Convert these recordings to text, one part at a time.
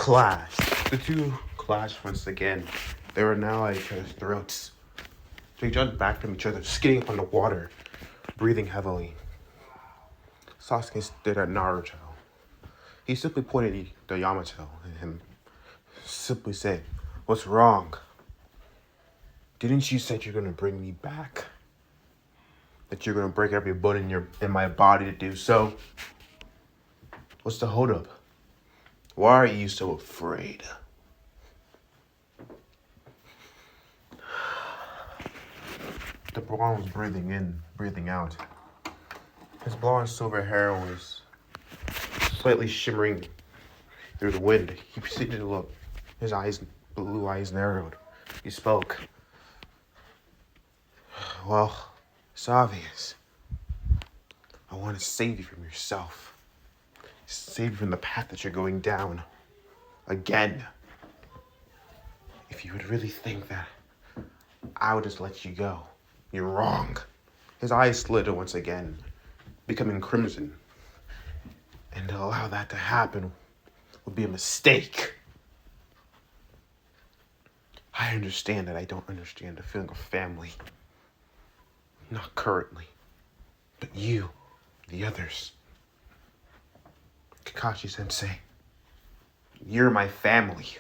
clash. The two clash once again. They were now at each other's throats. They jumped back from each other, skidding up on the water, breathing heavily. Sasuke stared at Naruto. He simply pointed the Yamato at him, simply said, "What's wrong? Didn't you say you're gonna bring me back? That you're gonna break every bone in my body to do so? What's the holdup? Why are you so afraid?" The blonde was breathing in, breathing out. His blonde silver hair was slightly shimmering through the wind. He proceeded to look. His blue eyes narrowed. He spoke. "Well, it's obvious. I want to save you from yourself. Save you from the path that you're going down. Again. If you would really think that I would just let you go, you're wrong." His eyes slid once again, becoming crimson. And to allow that to happen would be a mistake. I understand that I don't understand the feeling of family. Not currently. But you, the others. Kakashi-sensei, you're my family.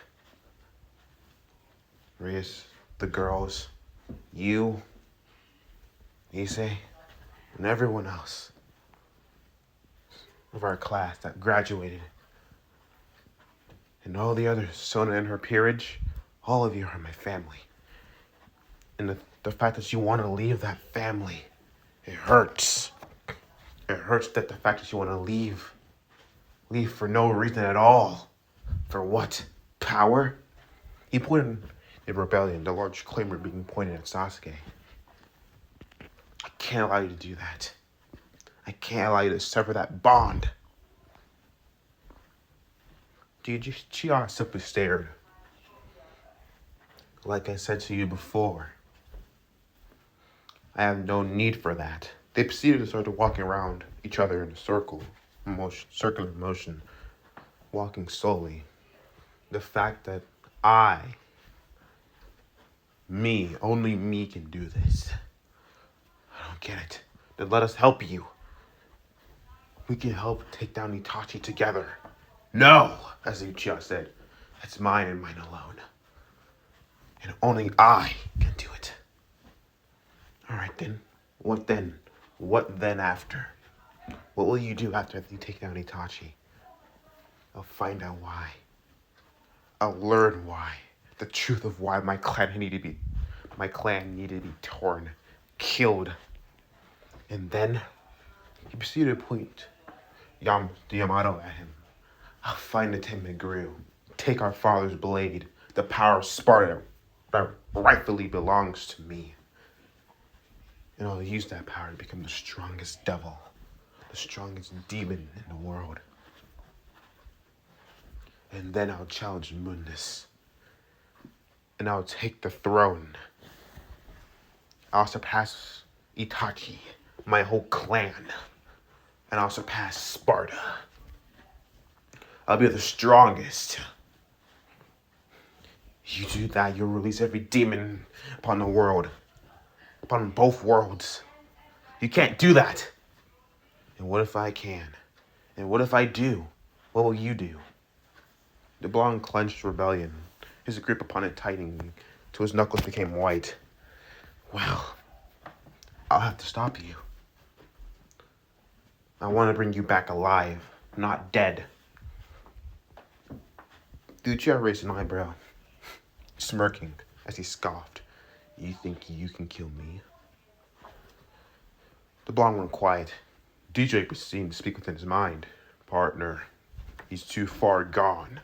Rias, the girls, you, Issei, and everyone else of our class that graduated. And all the others, Sona and her peerage, all of you are my family. And the fact that you want to leave that family, it hurts. It hurts that the fact that you want to leave for no reason at all. For what? Power? He pointed in rebellion, the large claymore being pointed at Sasuke. I can't allow you to do that. I can't allow you to sever that bond. Chia simply stared. Like I said to you before, I have no need for that. They proceeded to start walking around each other in a circular motion, walking slowly. The fact that only me can do this. I don't get it. Then let us help you. We can help take down Itachi together. No, as Uchiha said, that's mine and mine alone. And only I can do it. Alright then. What then? What then after? What will you do after you take down Itachi? I'll find out why. I'll learn why. The truth of why my clan needed to be torn, killed. And then he proceeded to point the Yamato at him. I'll find the Tenmeguru, take our father's blade, the power of Sparta that rightfully belongs to me. And I'll use that power to become the strongest devil, the strongest demon in the world. And then I'll challenge Mundus. And I'll take the throne. I'll surpass Itachi, my whole clan. And I'll surpass Sparta. I'll be the strongest. You do that, you'll release every demon upon the world. Upon both worlds. You can't do that. And what if I can? And what if I do? What will you do? The blonde clenched rebellion, his grip upon it tightening till his knuckles became white. Well, I'll have to stop you. I want to bring you back alive, not dead. Uchiha raised an eyebrow, smirking as he scoffed. You think you can kill me? The blonde went quiet. DJ proceeded to speak within his mind. Partner, he's too far gone.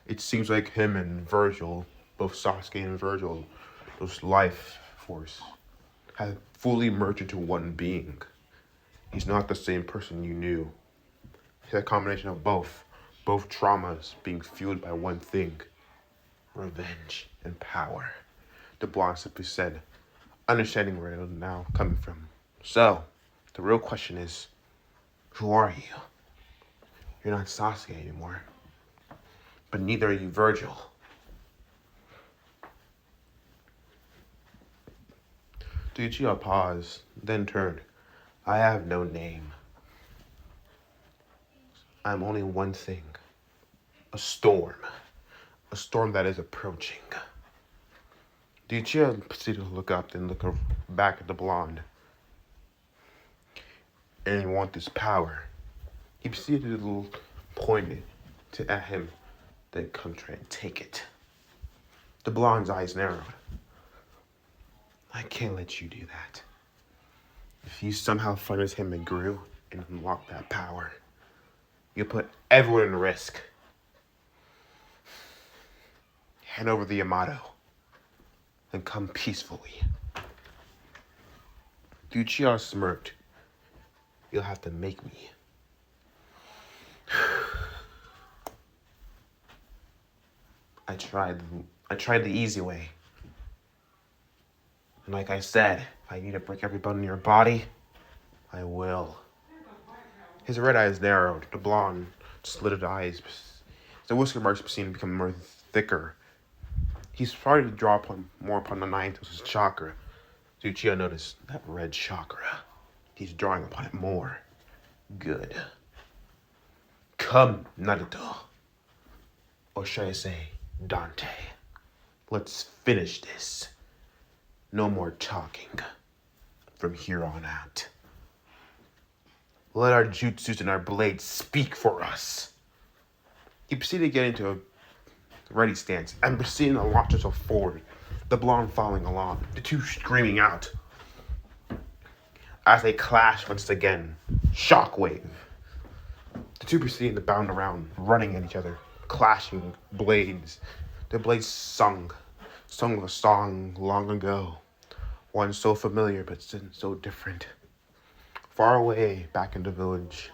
It seems like him and Virgil, both Sasuke and Virgil, those life force, have fully merged into one being. He's not the same person you knew. He's a combination of both traumas being fueled by one thing, revenge and power. The blonde simply said, understanding where it is now coming from. So, the real question is, who are you? You're not Sasuke anymore. but neither are you Virgil. Duccio paused, then turned. I have no name. I'm only one thing. A storm. A storm that is approaching. Duccio proceeded to look up, then look back at the blonde. And you want this power. He proceeded to point it at him, then come try and take it. The blonde's eyes narrowed. I can't let you do that. If you somehow find him and grew and unlock that power, you'll put everyone in risk. Hand over the Yamato and come peacefully. Duccio smirked. You'll have to make me. I tried the easy way. And like I said, if I need to break every bone in your body, I will. His red eyes narrowed. The blonde, slitted eyes. The whisker marks seemed to become more thicker. He started to draw more upon the ninth chakra. Duccio noticed that red chakra. He's drawing upon it more. Good. Come, Naruto. Or should I say, Dante. Let's finish this. No more talking. From here on out. Let our jutsus and our blades speak for us. He proceeded to get into a ready stance and proceeded to launch himself forward, the blonde following along, the two screaming out. As they clash once again, shockwave. The two proceeded to bound around, running at each other, clashing blades. The blades sung a song long ago, one so familiar but so different. Far away, back in the village,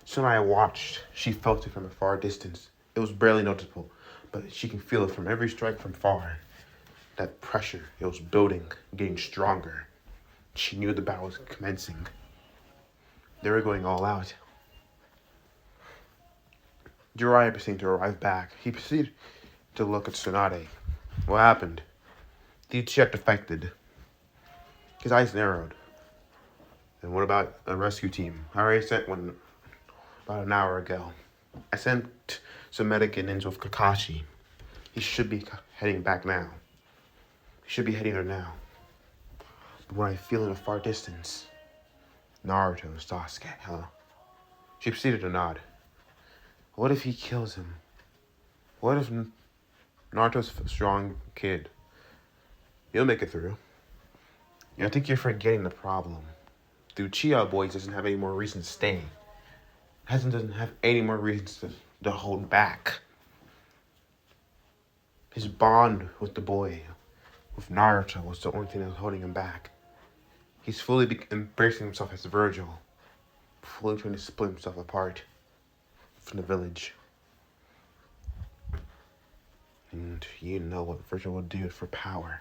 Tsunade watched. She felt it from a far distance. It was barely noticeable, but she can feel it from every strike from far. That pressure, it was building, getting stronger. She knew the battle was commencing. They were going all out. Jiraiya proceeded to arrive back. He proceeded to look at Tsunade. What happened? The jet defected. His eyes narrowed. And what about a rescue team? I already sent one about an hour ago. I sent some medicaments with Kakashi. He should be heading back now. He should be heading there now. But what I feel in a far distance, Naruto and Sasuke, huh? She proceeded to nod. What if he kills him? What if Naruto's a strong kid? He'll make it through. I think you're forgetting the problem. The Uchiha boys doesn't have any more reason to stay. Doesn't have any more reasons to hold back. His bond with the boy, with Naruto, was the only thing that was holding him back. He's fully embracing himself as Virgil, fully trying to split himself apart from the village. And you know what Virgil will do for power.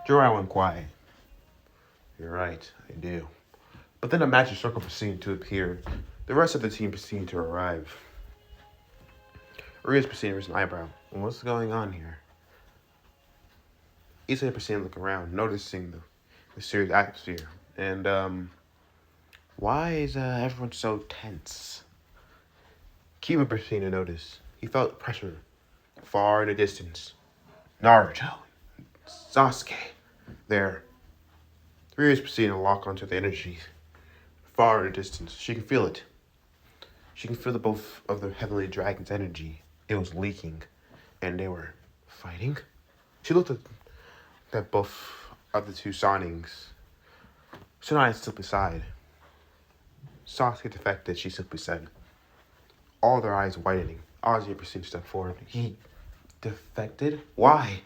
Jiraiya went quiet. You're right, I do. But then a magic circle proceeded to appear. The rest of the team proceeded to arrive. Ryu's proceeded to raise an eyebrow. What's going on here? Issa proceeded to look around, noticing the serious atmosphere. And, why is everyone so tense? Kiba proceeded to notice. He felt pressure far in the distance. Naruto, Sasuke, there. Ryu's proceeding to lock onto the energy far in the distance. She can feel it. She can feel the both of the heavenly dragon's energy. It was leaking, and they were fighting. She looked at both of the two Sonings. Tsunade stood beside. Sasuke defected, she simply said. All their eyes widening. Ozzy proceeded to step forward. He defected? Why?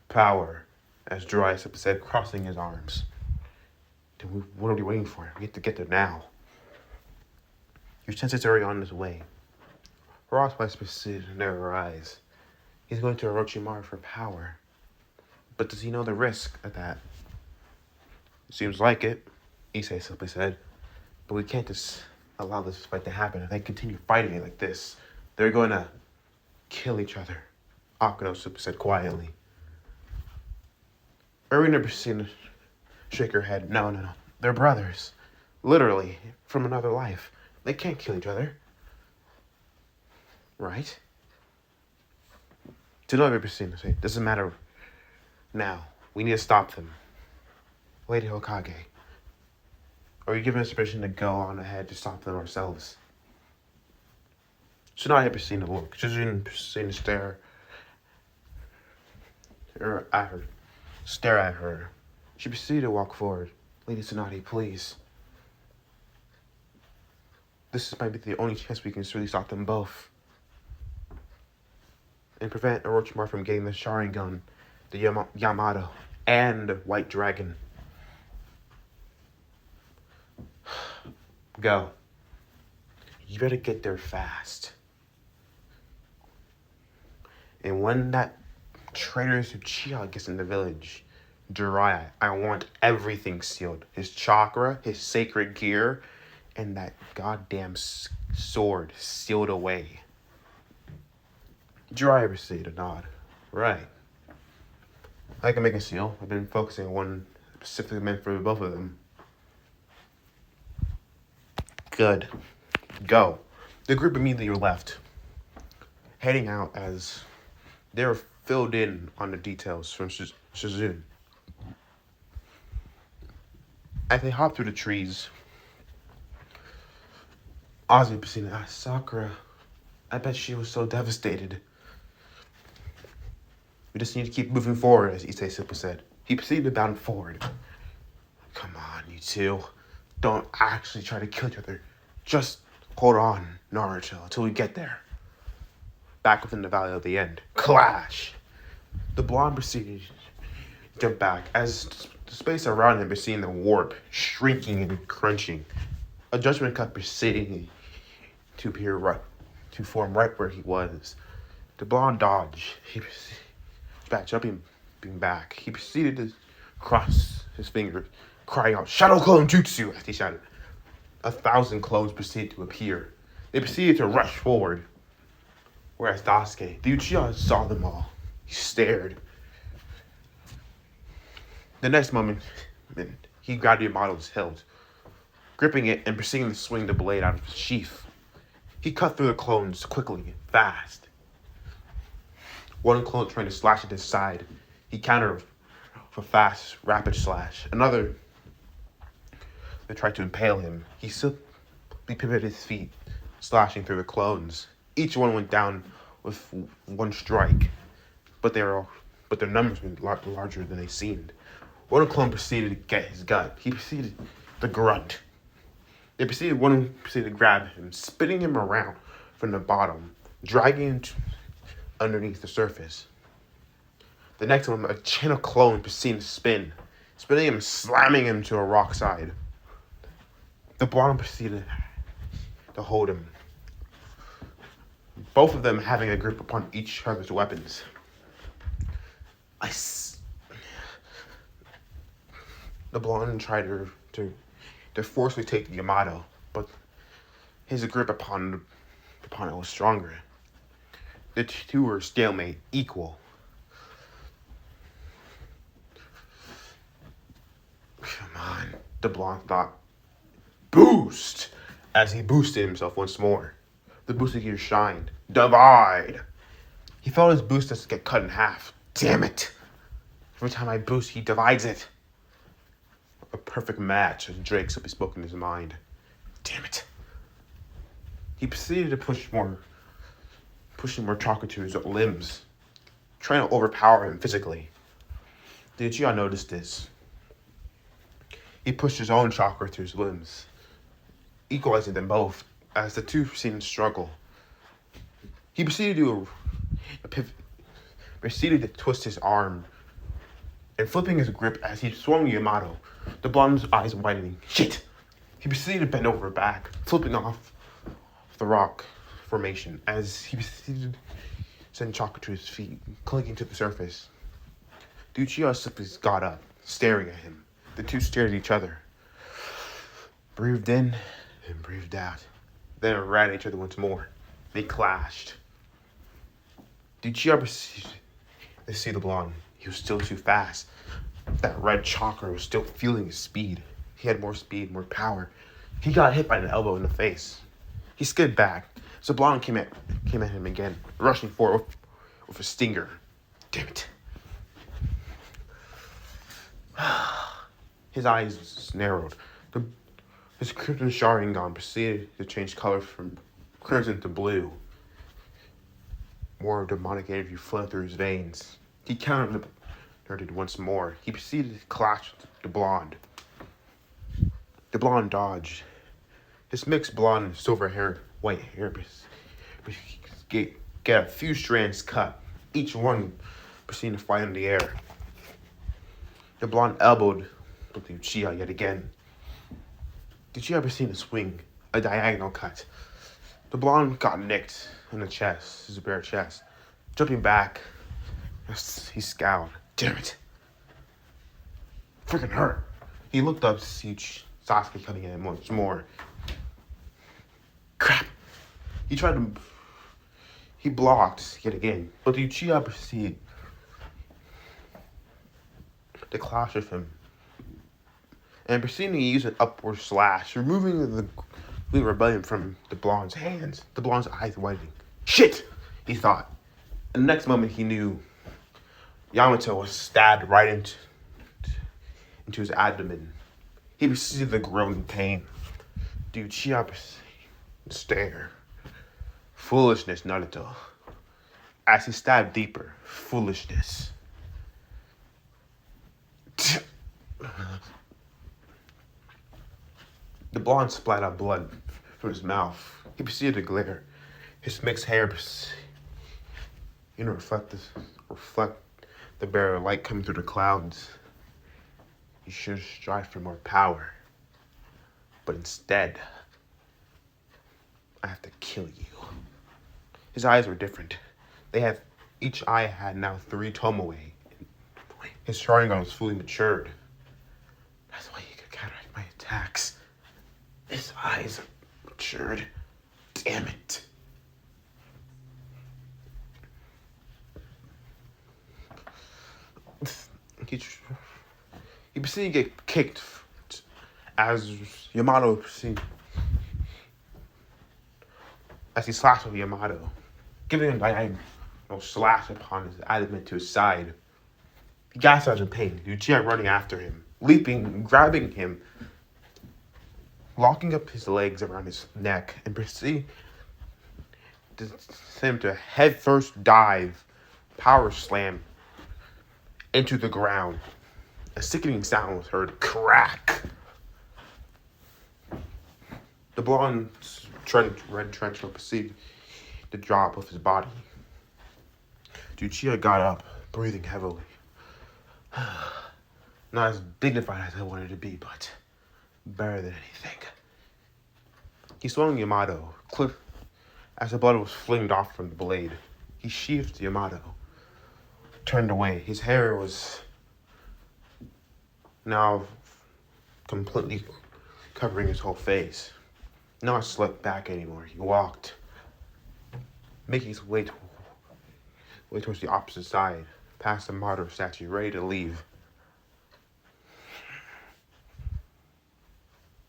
Power, as Jiraiya simply said, crossing his arms. Then what are we waiting for? We have to get there now. Your sensei's already on his way. Frostbite proceeded to narrow her eyes. He's going to Orochimaru for power. But does he know the risk of that? Seems like it, Issei simply said. But we can't just allow this fight to happen. If they continue fighting it like this, they're going to kill each other. Akano said quietly. Erina Basina shake her head. No. They're brothers. Literally, from another life. They can't kill each other. Right? Tanobe Basina say, doesn't matter now. We need to stop them. Lady Hokage. Are you giving us permission to go on ahead to stop them ourselves? Tsunade Basina look. Shizune Basina stare at her. She proceeded to walk forward. Lady Tsunade, please. This might be the only chance we can really stop them both. And prevent Orochimaru from getting the Sharingan, the Yamato, and White Dragon. Go. You better get there fast. And when that traitorous Uchiha gets in the village, Jiraiya, I want everything sealed. His chakra, his sacred gear, and that goddamn sword sealed away. Jiraiya proceeded to nod. Right. I can make a seal. I've been focusing on one specifically meant for both of them. Good. Go. The group immediately left, heading out as they were filled in on the details from Shizune. As they hopped through the trees, Ozzy Basina asked Sakura, I bet she was so devastated. We just need to keep moving forward, as Issei simply said. He proceeded to bound forward. Come on, you two. Don't actually try to kill each other. Just hold on, Naruto, until we get there. Back within the Valley of the End. Clash! The blonde proceeded to jump back as the space around him proceeded to warp, shrinking and crunching. A judgment cut proceeding to appear to form right where he was. The blonde dodged. He proceeded back, jumping back. He proceeded to cross his fingers, crying out, Shadow Clone Jutsu, as he shouted. 1,000 clones proceeded to appear. They proceeded to rush forward. Whereas Dasuke, the Uchiha, saw them all. He stared. The next moment, he grabbed Yamato's hilt, gripping it and proceeding to swing the blade out of his sheath. He cut through the clones quickly, fast. One clone trying to slash at his side. He countered with a fast, rapid slash. Another that tried to impale him. He simply pivoted his feet, slashing through the clones. Each one went down with one strike, but their numbers were larger than they seemed. One clone proceeded to get his gut. He proceeded to grunt. One proceeded to grab him, spinning him around from the bottom, dragging him underneath the surface. The next one, a chain of clones proceeded to spinning him and slamming him to a rock side. The bottom proceeded to hold him, both of them having a grip upon each other's weapons. The blonde tried to forcefully take the Yamato, but his grip upon it was stronger. The two were stalemate, equal. Come on, the blonde thought. Boost! As he boosted himself once more. The boosted gear shined. Divide! He felt his boost get cut in half. Damn it! Every time I boost, he divides it. A perfect match, as Drake simply spoke in his mind. Damn it. He proceeded to pushing more chakra to his limbs, trying to overpower him physically. The Uchiha noticed this. He pushed his own chakra through his limbs, equalizing them both as the two proceeded to struggle. He proceeded to do a pivot, proceeded to twist his arm and flipping his grip as he swung Yamato, the blonde's eyes widening. Shit! He proceeded to bend over back, flipping off the rock formation as he proceeded to send chakra to his feet, clicking to the surface. The Uchiha simply got up, staring at him. The two stared at each other, breathed in and breathed out. Then ran at each other once more. They clashed. Did you ever see the blonde? He was still too fast. That red chakra was still feeling his speed. He had more speed, more power. He got hit by an elbow in the face. He skidded back. So blonde came at him again, rushing forward with a stinger. Damn it. His eyes narrowed. His crimson Sharingan proceeded to change color from crimson to blue. More demonic energy flowed through his veins. He countered once more. He proceeded to clash with the blonde. The blonde dodged. His mixed blonde and silver hair, white hair, get a few strands cut, each one proceeding to fly in the air. The blonde elbowed with Uchiha yet again. Did you ever see a swing? A diagonal cut. The blonde got nicked in the chest, his bare chest. Jumping back, he scowled. Damn it. Freaking hurt. He looked up to see Sasuke coming in once more. Crap. He blocked yet again, but the Uchiha proceeded to clash with him. And proceeding to use an upward slash, removing the rebellion from the blonde's hands. The blonde's eyes widening. Shit! He thought. And the next moment he knew Yamato was stabbed right into his abdomen. He proceeded to groan in pain. The Uchiha stare. Foolishness, Naruto. As he stabbed deeper, foolishness. The blonde splat out blood from his mouth. He proceeded to glare. His mixed hair reflect the bare light coming through the clouds. He should strive for more power. But instead, I have to kill you. His eyes were different. Each eye had now 3 tomoe. His Sharingan was fully matured. That's why he could counteract my attacks. His eyes are matured. Damn it. He proceeded to get kicked as Yamato proceeded. As he slashed with Yamato, giving him a diagonal slash upon his abdomen to his side. He gasped out in pain, Uchiha running after him, leaping, grabbing him, locking up his legs around his neck, and proceeding to send him to a head-first dive, power slam into the ground. A sickening sound was heard. Crack! The blonde's red trenchcoat proceeded to drop off his body. Uchiha got up, breathing heavily. Not as dignified as I wanted to be, but better than anything. He swung Yamato, as the blood was flinged off from the blade. He sheathed Yamato, turned away. His hair was now completely covering his whole face. Not slipped back anymore. He walked, making his way towards the opposite side, past the martyr statue, ready to leave.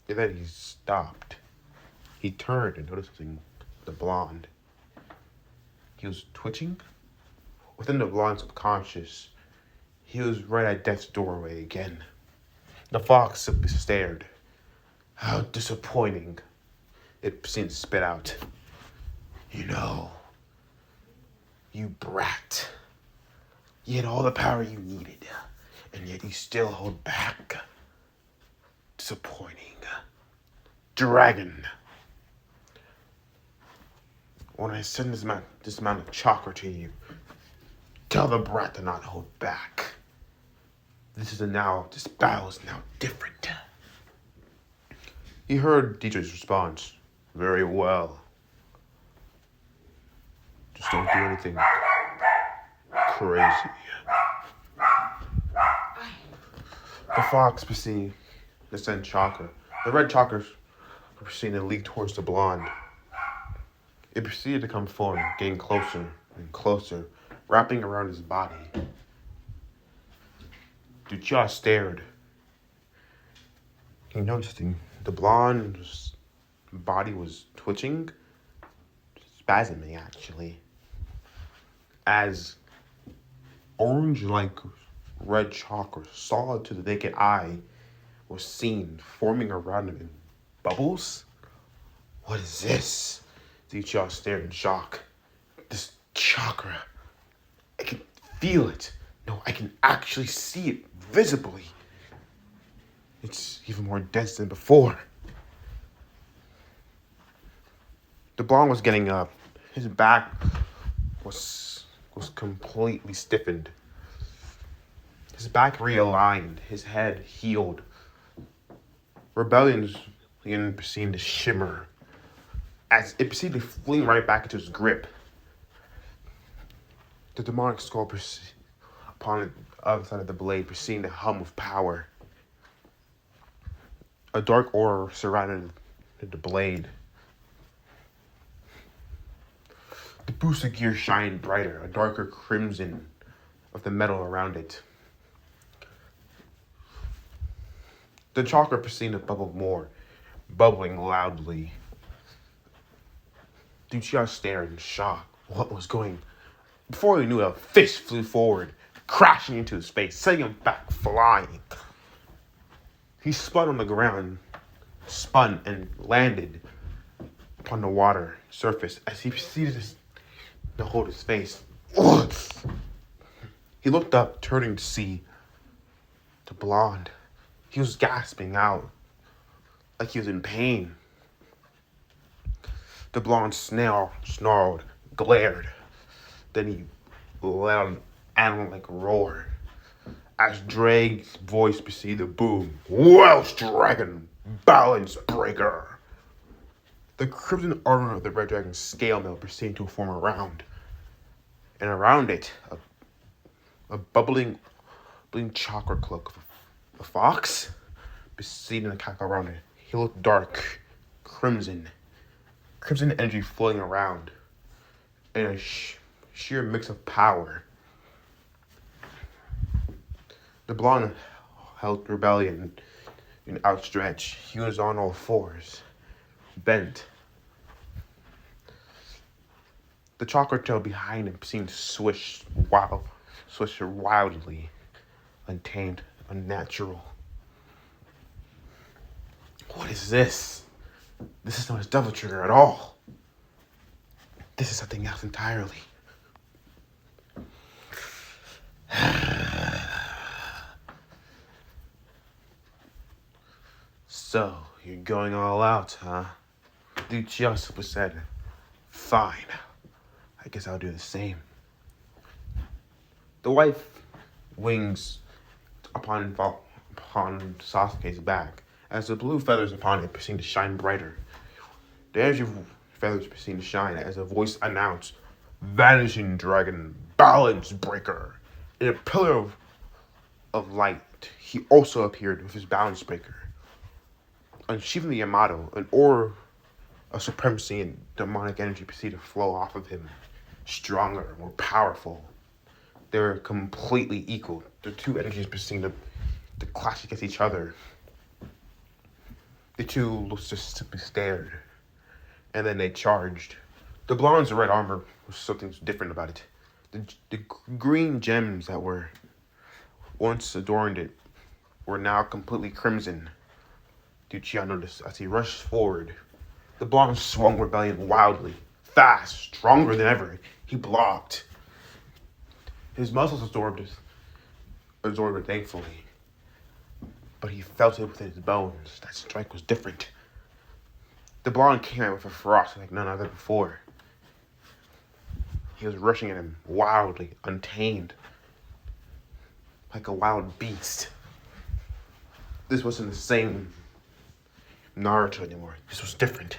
And then he stopped. He turned and noticed something. The blonde. He was twitching. Within the blonde's subconscious, he was right at death's doorway again. The fox simply stared. How disappointing. It seemed to spit out. You brat. You had all the power you needed, and yet you still hold back. Disappointing. Dragon. When I send this amount of chakra to you, tell the brat to not hold back. This battle is now different. He heard Dietrich's response. Very well. Just don't do anything crazy. The fox proceeded to send chakra. The red chakra proceeded to leak towards the blonde. It proceeded to come forward, getting closer and closer, wrapping around his body. Ducha stared. He noticed the blonde's body was twitching, spasming actually, as orange-like red chalk or solid to the naked eye was seen forming around him in bubbles. What is this? Ducha stared in shock. This chakra. I can feel it. No, I can actually see it visibly. It's even more dense than before. The blonde was getting up. His back was completely stiffened. His back realigned. His head healed. Rebellion seemed to shimmer as it proceeded to fling right back into his grip. The demonic skull upon the other side of the blade proceeded to hum with power. A dark aura surrounded the blade. The booster gear shined brighter, a darker crimson of the metal around it. The chakra proceeded to bubble more, bubbling loudly. Ducha stared in shock. What was going? Before he knew it, a fist flew forward, crashing into his face, sending him back flying. He spun on the ground, and landed upon the water surface as he proceeded to hold his face. He looked up, turning to see the blonde. He was gasping out like he was in pain. The blonde snarled, glared. Then he let out an animal-like roar as Drake's voice proceeded to boom. Welsh Dragon, balance breaker. The crimson armor of the red dragon's scale mail proceeded to form around, and around it, a bubbling chakra cloak of a fox proceeded to cackle around it. He looked dark, crimson energy flowing around, in a sheer mix of power. The blonde held Rebellion in outstretched. He was on all fours, bent. The chakra tail behind him seemed to swish wildly, untamed, unnatural. What is this? This is not his double trigger at all. This is something else entirely. So, you're going all out, huh? Ducha said, fine. I guess I'll do the same. The white wings upon Sasuke's back, as the blue feathers upon it proceeded to shine brighter. The energy feathers proceeded to shine as a voice announced, Vanishing Dragon, balance breaker. In a pillar of light, he also appeared with his balance breaker. Unsheathing the Yamato, an aura of supremacy and demonic energy proceeded to flow off of him, stronger, more powerful. They were completely equal. The two energies proceeded to clash against each other. The two just simply stared, and then they charged. The blonde's red armor was something different about it. The green gems that were once adorned it were now completely crimson. Ducha noticed as he rushed forward. The blonde swung Rebellion wildly, fast, stronger than ever. He blocked. His muscles absorbed it thankfully, but he felt it within his bones. That strike was different. The blonde came out with a ferocity like none other before. He was rushing at him wildly, untamed, like a wild beast. This wasn't the same Naruto anymore. This was different.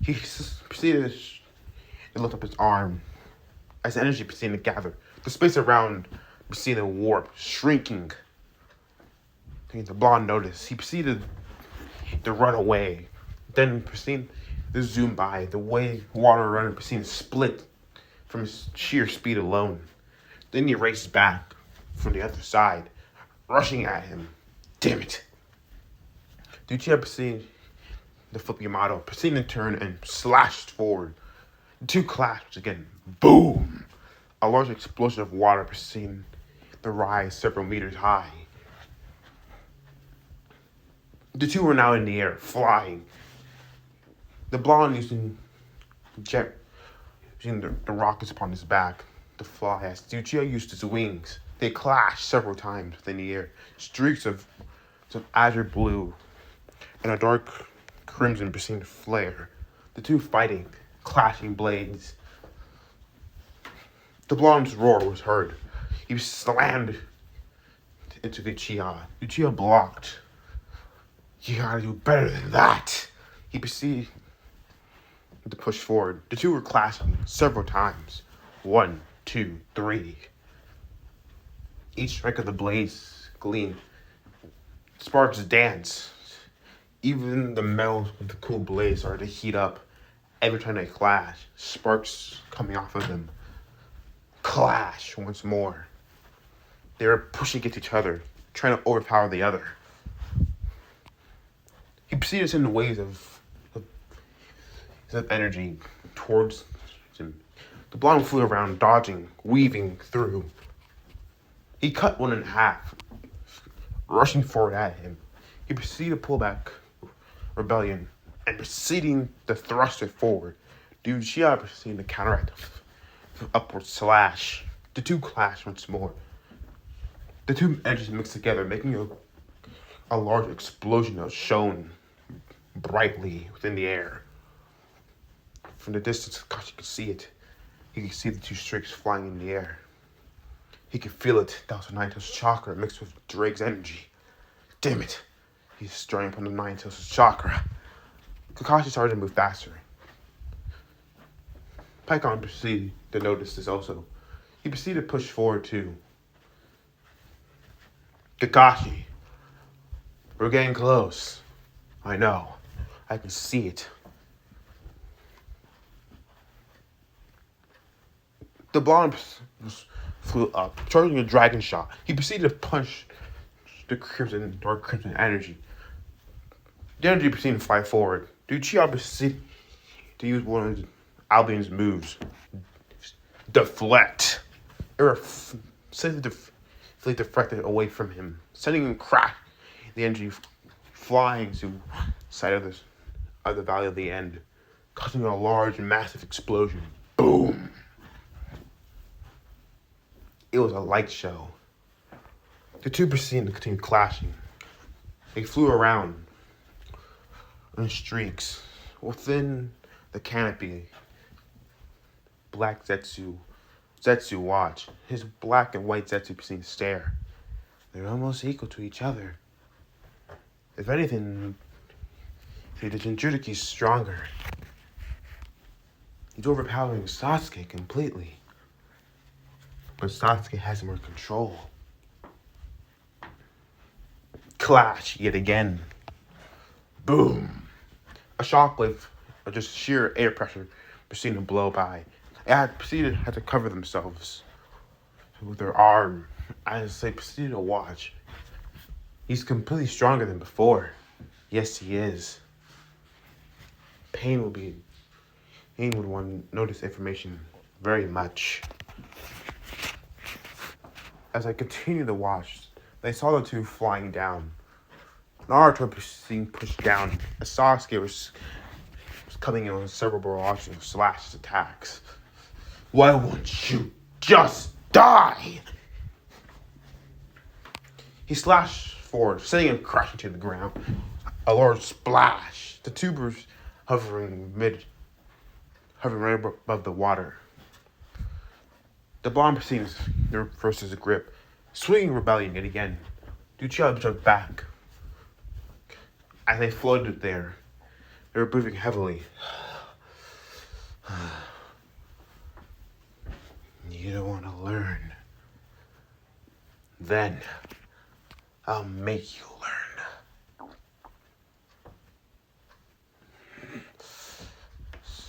He proceeded to lift up his arm as the energy proceeded to gather. The space around proceeded to warp, shrinking. The blonde noticed. He proceeded to run away. Then proceeded They zoom by. The way water runner Pacino split from his sheer speed alone. Then he races back from the other side, rushing at him. Damn it. Lucia Pacino, the flip Yamato, Pacino turned and slashed forward. The two clashed again. Boom! A large explosion of water preceding the rise several meters high. The two were now in the air, flying. The blonde using the rockets upon his back to fly as Lucia used his wings. They clashed several times within the air. Streaks of azure blue and a dark crimson preceding flare. The two fighting, clashing blades. The blonde's roar was heard. He was slammed into Lucia. Lucia blocked. You gotta do better than that. He proceeded to push forward. The two were clashing several times. 1, 2, 3. Each strike of the blades gleamed. Sparks danced. Even the metal of the cool blades started to heat up every time they clash. Sparks coming off of them. Clash once more. They were pushing against each other, trying to overpower the other. He proceeded to send waves of energy towards him. The blonde flew around, dodging, weaving through. He cut one in half, rushing forward at him. He proceeded to pull back Rebellion and proceeding to thrust it forward. Lucia proceeded to counteract the upward slash. The two clashed once more. The two edges mixed together, making a large explosion that shone brightly within the air. From the distance, Kashi could see it. He could see the two streaks flying in the air. He could feel it. That was Naito's chakra mixed with Drake's energy. Damn it. He's stirring upon the Naito's chakra. Kakashi started to move faster. Paikon proceeded to notice this also. He proceeded to push forward too. Kakashi, we're getting close. I know. I can see it. The blonde flew up, charging a dragon shot. He proceeded to punch the dark crimson energy. The energy proceeded to fly forward. Lucia proceeded to use one of Albion's moves. Deflect. Safely deflected away from him, sending him crash. The energy flying to the side of the Valley of the End, causing a large, massive explosion. Boom! It was a light show. The two proceeded to continue clashing. They flew around in streaks. Within the canopy, black Zetsu watched. His black and white Zetsu proceeded to stare. They're almost equal to each other. If anything, the Jinchuki's stronger. He's overpowering Sasuke completely. But Sasuke has more control. Clash yet again. Boom. A shockwave of just sheer air pressure proceeded to blow by. It had to cover themselves with their arm as they proceeded to watch. He's completely stronger than before. Yes, he is. Pain would want to know this information very much. As I continued to watch, they saw the two flying down. Naruto was being pushed down as Sasuke was coming in with several barrages of slashes attacks. Why won't you just die? He slashed forward, sending him crashing to the ground. A large splash. The tubers hovering right above the water. The blonde proceeds to reverse his grip, swinging Rebellion yet again. Lucia jumped back. As they floated there, they were breathing heavily. You don't want to learn. Then I'll make you learn.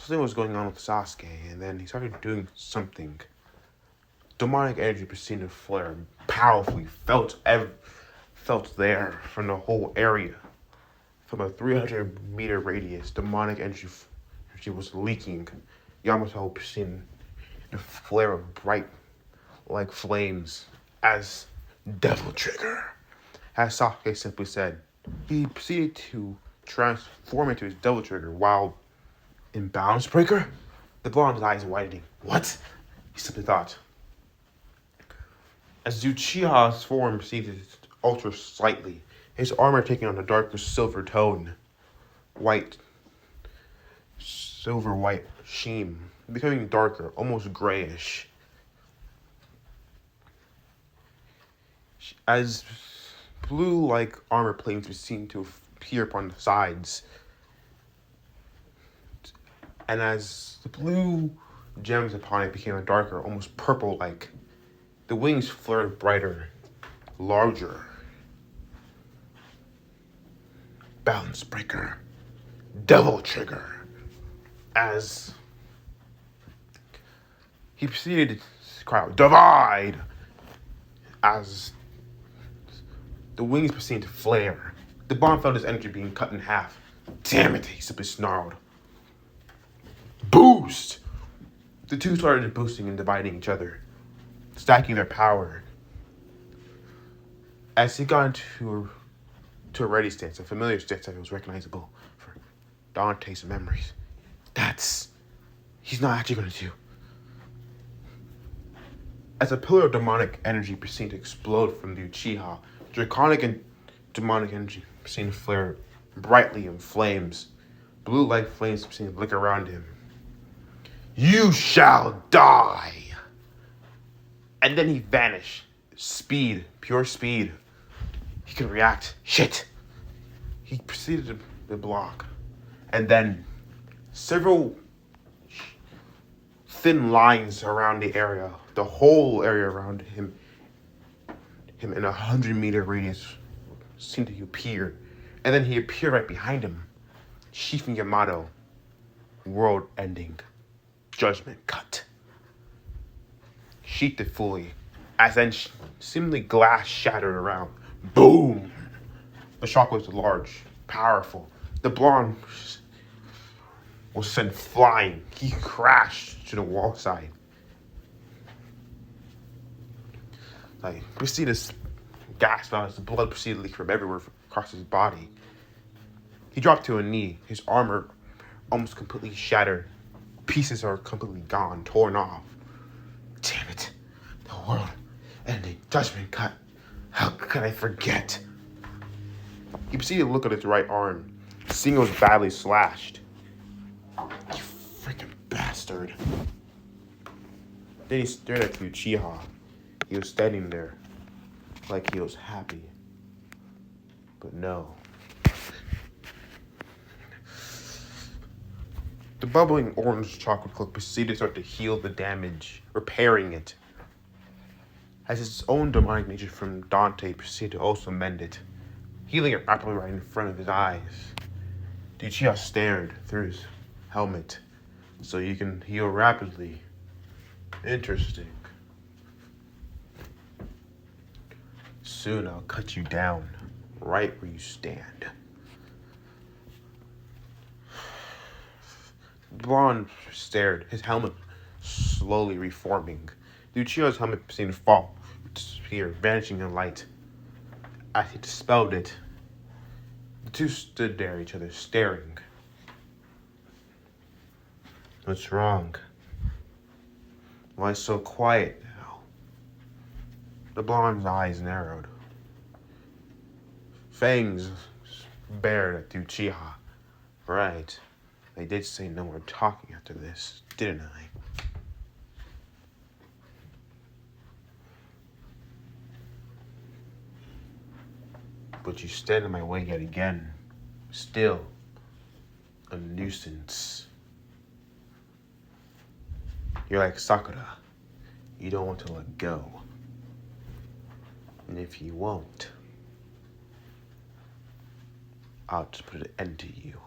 something was going on with Sasuke, and then he started doing something. Demonic energy proceeded to flare powerfully, felt there from the whole area. From a 300-meter radius, demonic energy was leaking. Yamato proceeded to flare of bright like flames as Devil Trigger. As Sasuke simply said, he proceeded to transform into his Devil Trigger while in Balance Breaker. The blonde's eyes widening. What? He simply thought. As Uchiha's form proceeded to alter slightly, his armor taking on a darker silver tone, silver white sheen, becoming darker, almost grayish. As blue-like armor planes were seen to appear upon the sides, and as the blue gems upon it became a darker, almost purple-like, the wings flared brighter, larger. Balance Breaker, Devil Trigger. As he proceeded to cry out, "Divide!" As the wings proceeded to flare, the bomb felt his energy being cut in half. Damn it, he simply snarled. Boost! The two started boosting and dividing each other, stacking their power. As he got into a ready stance, a familiar stance that was recognizable for Dante's memories. He's not actually going to do. As a pillar of demonic energy proceeded to explode from the Uchiha, draconic and demonic energy proceeded to flare brightly in flames. Blue light flames proceeded to flicker around him. You shall die! And then he vanished. Speed, pure speed. He could react. Shit! He proceeded to block. And then several thin lines around the area, the whole area around him in 100-meter radius seemed to appear. And then he appeared right behind him. Shifu Yamato. World ending. Judgment cut. Sheathed fully. As then seemingly glass shattered around. Boom! The shock was large, powerful. The blonde was sent flying. He crashed to the wall side. Proceeded to gasp out as the blood proceeded to leak from everywhere across his body. He dropped to a knee. His armor almost completely shattered. Pieces are completely gone, torn off. Damn it. The world ending. Judgment cut. How could I forget? He proceeded to look at his right arm, seeing it was badly slashed. You freaking bastard. Then he stared at Uchiha. He was standing there like he was happy. But no. The bubbling orange chocolate cloak proceeded to start to heal the damage, repairing it. As his own demonic nature from Dante proceeded to also mend it, healing it rapidly right in front of his eyes. Uchiha stared through his helmet so you can heal rapidly. Interesting. Soon I'll cut you down right where you stand. Blonde stared, his helmet slowly reforming. Uchiha's helmet seemed to fall, disappear, vanishing in light. As he dispelled it, the two stood there, each other staring. What's wrong? Why so quiet now? The blonde's eyes narrowed. Fangs bared at Uchiha. Right. I did say no more talking after this, didn't I? But you stand in my way yet again. Still a nuisance. You're like Sakura. You don't want to let go. And if you won't, I'll just put an end to you.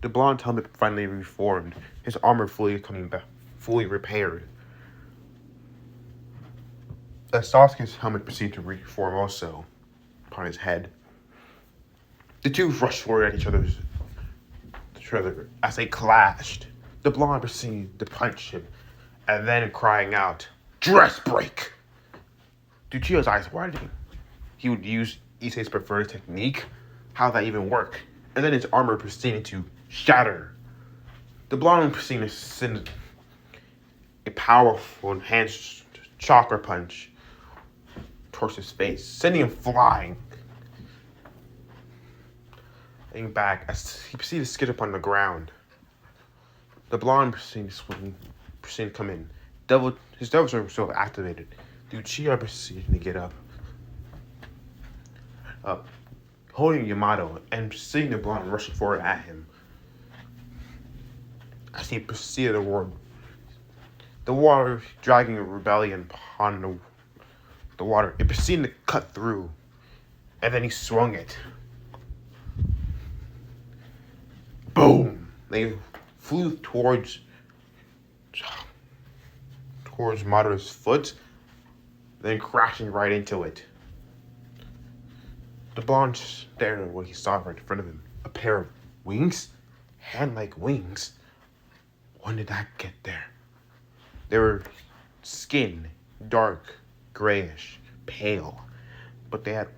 The blonde helmet finally reformed, his armor fully coming back, fully repaired. As Sasuke's helmet proceeded to reform also upon his head, the two rushed forward at each other as they clashed. The blonde proceeded to punch him, and then crying out, "Dress break!" Duchio's eyes widening. He would use Issei's preferred technique? How that even work? And then his armor proceeded to shatter. The blonde proceeded to send a powerful enhanced chakra punch towards his face, sending him flying. Laying back as he proceeded to skid upon the ground. The blonde proceeded to come in. His devil sword was still activated. Lucia proceeded to get up, holding Yamato and seeing the blonde rushing forward at him. As he proceeded toward the water, dragging a rebellion upon the water, it proceeded to cut through, and then he swung it. Boom! They flew towards Madara's foot, then crashing right into it. The blonde stared at what he saw right in front of him. A pair of wings? Hand-like wings? When did that get there? They were skin, dark, grayish, pale, but they had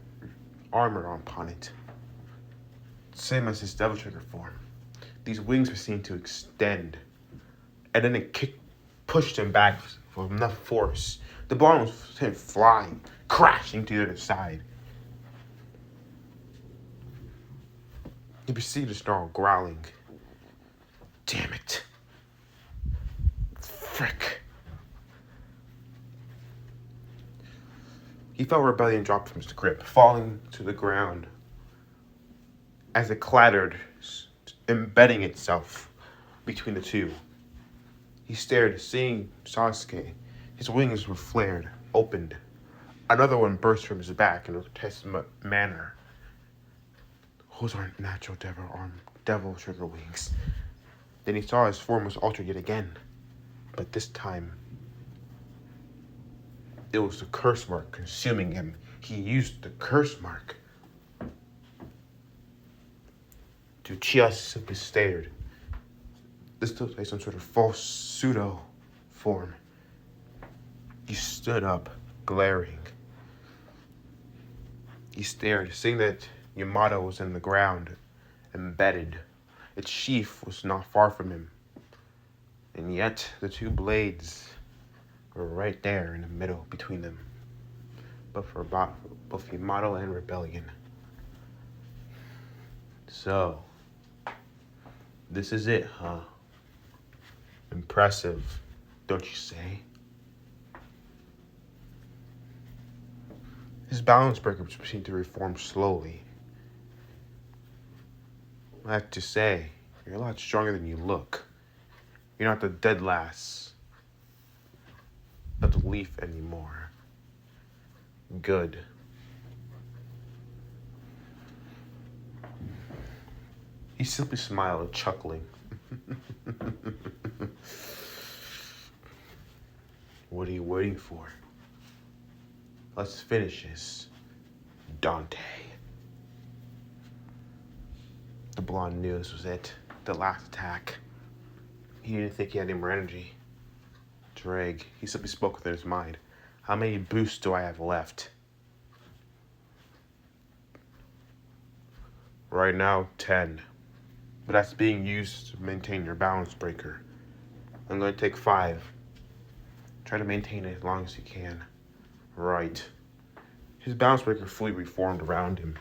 armor upon it. Same as his Devil Trigger form. These wings were seen to extend, and then it pushed him back with enough force. The blonde was sent flying, crashing to the other side. He proceeded to start growling. Damn it. Frick. He felt rebellion drop from his grip, falling to the ground as it clattered, embedding itself between the two. He stared, seeing Sasuke. His wings were flared, opened. Another one burst from his back in a grotesque manner. Those aren't natural devil trigger wings. Then he saw his form was altered yet again. But this time, it was the curse mark consuming him. He used the curse mark. Uchiha simply stared. This looked like some sort of false pseudo form. He stood up, glaring. He stared, seeing that Yamato was in the ground, embedded. Its sheath was not far from him. And yet, the two blades were right there in the middle between them. But for both Yamato and Rebellion. So, this is it, huh? Impressive, don't you say? His balance breaker seemed to reform slowly. I have to say, you're a lot stronger than you look. You're not the dead last, not the leaf anymore. Good. He simply smiled, chuckling. What are you waiting for? Let's finish this, Dante. The blonde knew this was it. The last attack. He didn't think he had any more energy. Drag. He simply spoke within his mind. How many boosts do I have left? Right now, 10. But that's being used to maintain your balance breaker. I'm going to take 5. Try to maintain it as long as you can. Right. His balance breaker fully reformed around him.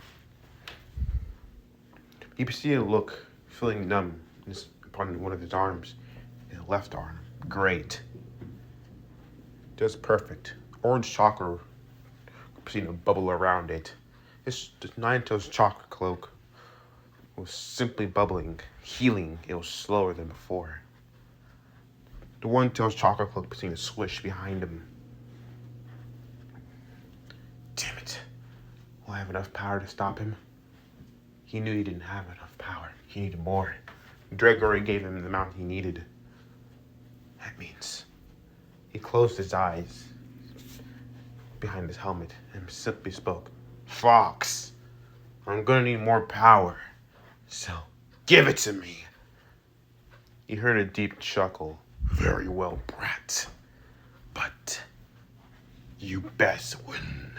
He proceeded to look, feeling numb upon one of his arms. His left arm. Great. Just perfect. Orange chakra proceeded to bubble around it. His Nine-Tails chakra cloak was simply bubbling, healing. It was slower than before. The One-Tails chakra cloak proceeded to swish behind him. Damn it. Will I have enough power to stop him? He knew he didn't have enough power. He needed more. Drake already gave him the amount he needed. That means he closed his eyes behind his helmet and simply spoke, "Fox, I'm gonna need more power, so give it to me." He heard a deep chuckle. "Very well, brat, but you best win.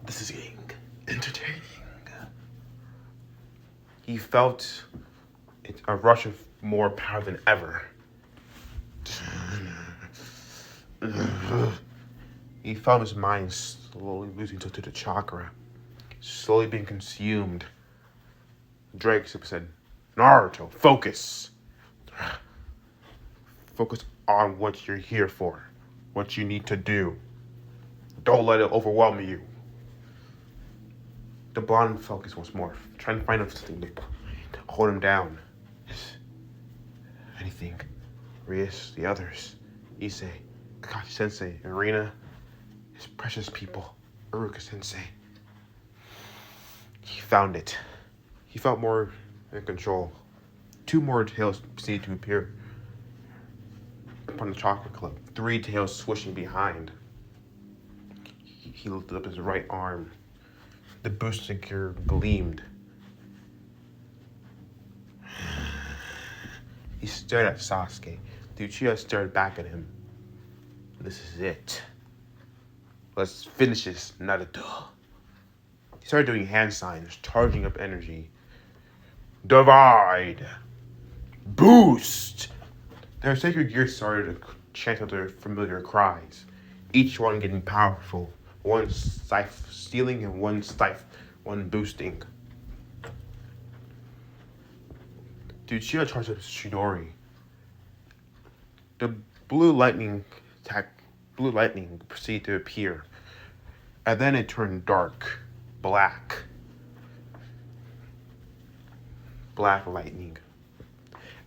This is getting entertaining." He felt a rush of more power than ever. He felt his mind slowly losing to the chakra, slowly being consumed. Drake said, "Naruto, focus. Focus on what you're here for, what you need to do. Don't let it overwhelm you." The blonde focused once more, trying to find something to hold him down. Anything. Rias, the others, Issei, Kakashi-sensei, Arena, his precious people, Iruka-sensei. He found it. He felt more in control. 2 more tails seemed to appear upon the chocolate club. 3 tails swishing behind. He lifted up his right arm. The booster gear gleamed. He stared at Sasuke. The Uchiha stared back at him. "This is it. Let's finish this, Naruto." He started doing hand signs, charging up energy. "Divide! Boost!" Their sacred gears started to chant out their familiar cries, each one getting powerful. One stealing and one boosting. The Uchiha charged up Chidori. The blue lightning proceeded to appear, and then it turned dark, black lightning,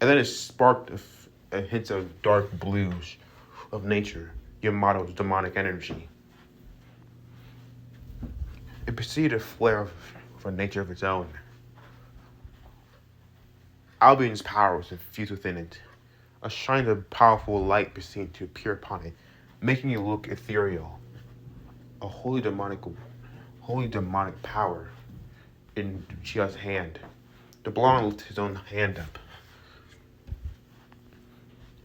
and then it sparked a hint of dark blues of nature, Yamato's demonic energy. It proceeded to flare of a nature of its own. Albion's power was infused within it. A shine of powerful light proceeded to appear upon it, making it look ethereal. A holy demonic power in Uchiha's hand. The blonde lifted his own hand up.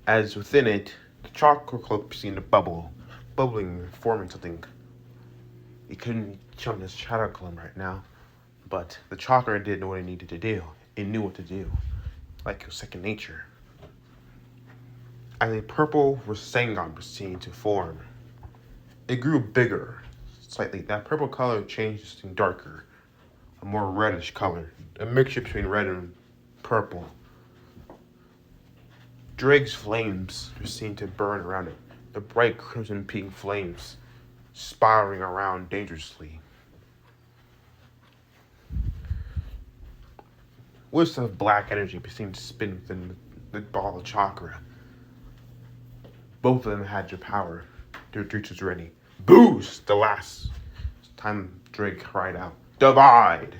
As within it, the chakra cloak proceeded to bubbling and forming something. He couldn't chum this shadow column right now, but the chakra did know what it needed to do. It knew what to do, like it was second nature. As a purple Rasengan proceeded to form, it grew bigger, slightly. That purple color changed to darker, a more reddish color, a mixture between red and purple. Drake's flames proceeded to burn around it, the bright crimson pink flames spiraling around dangerously. Wisps of black energy proceeded to spin within the ball of chakra. Both of them had your power. Their reach was ready. Boost! The last time Drake cried out, "Divide!"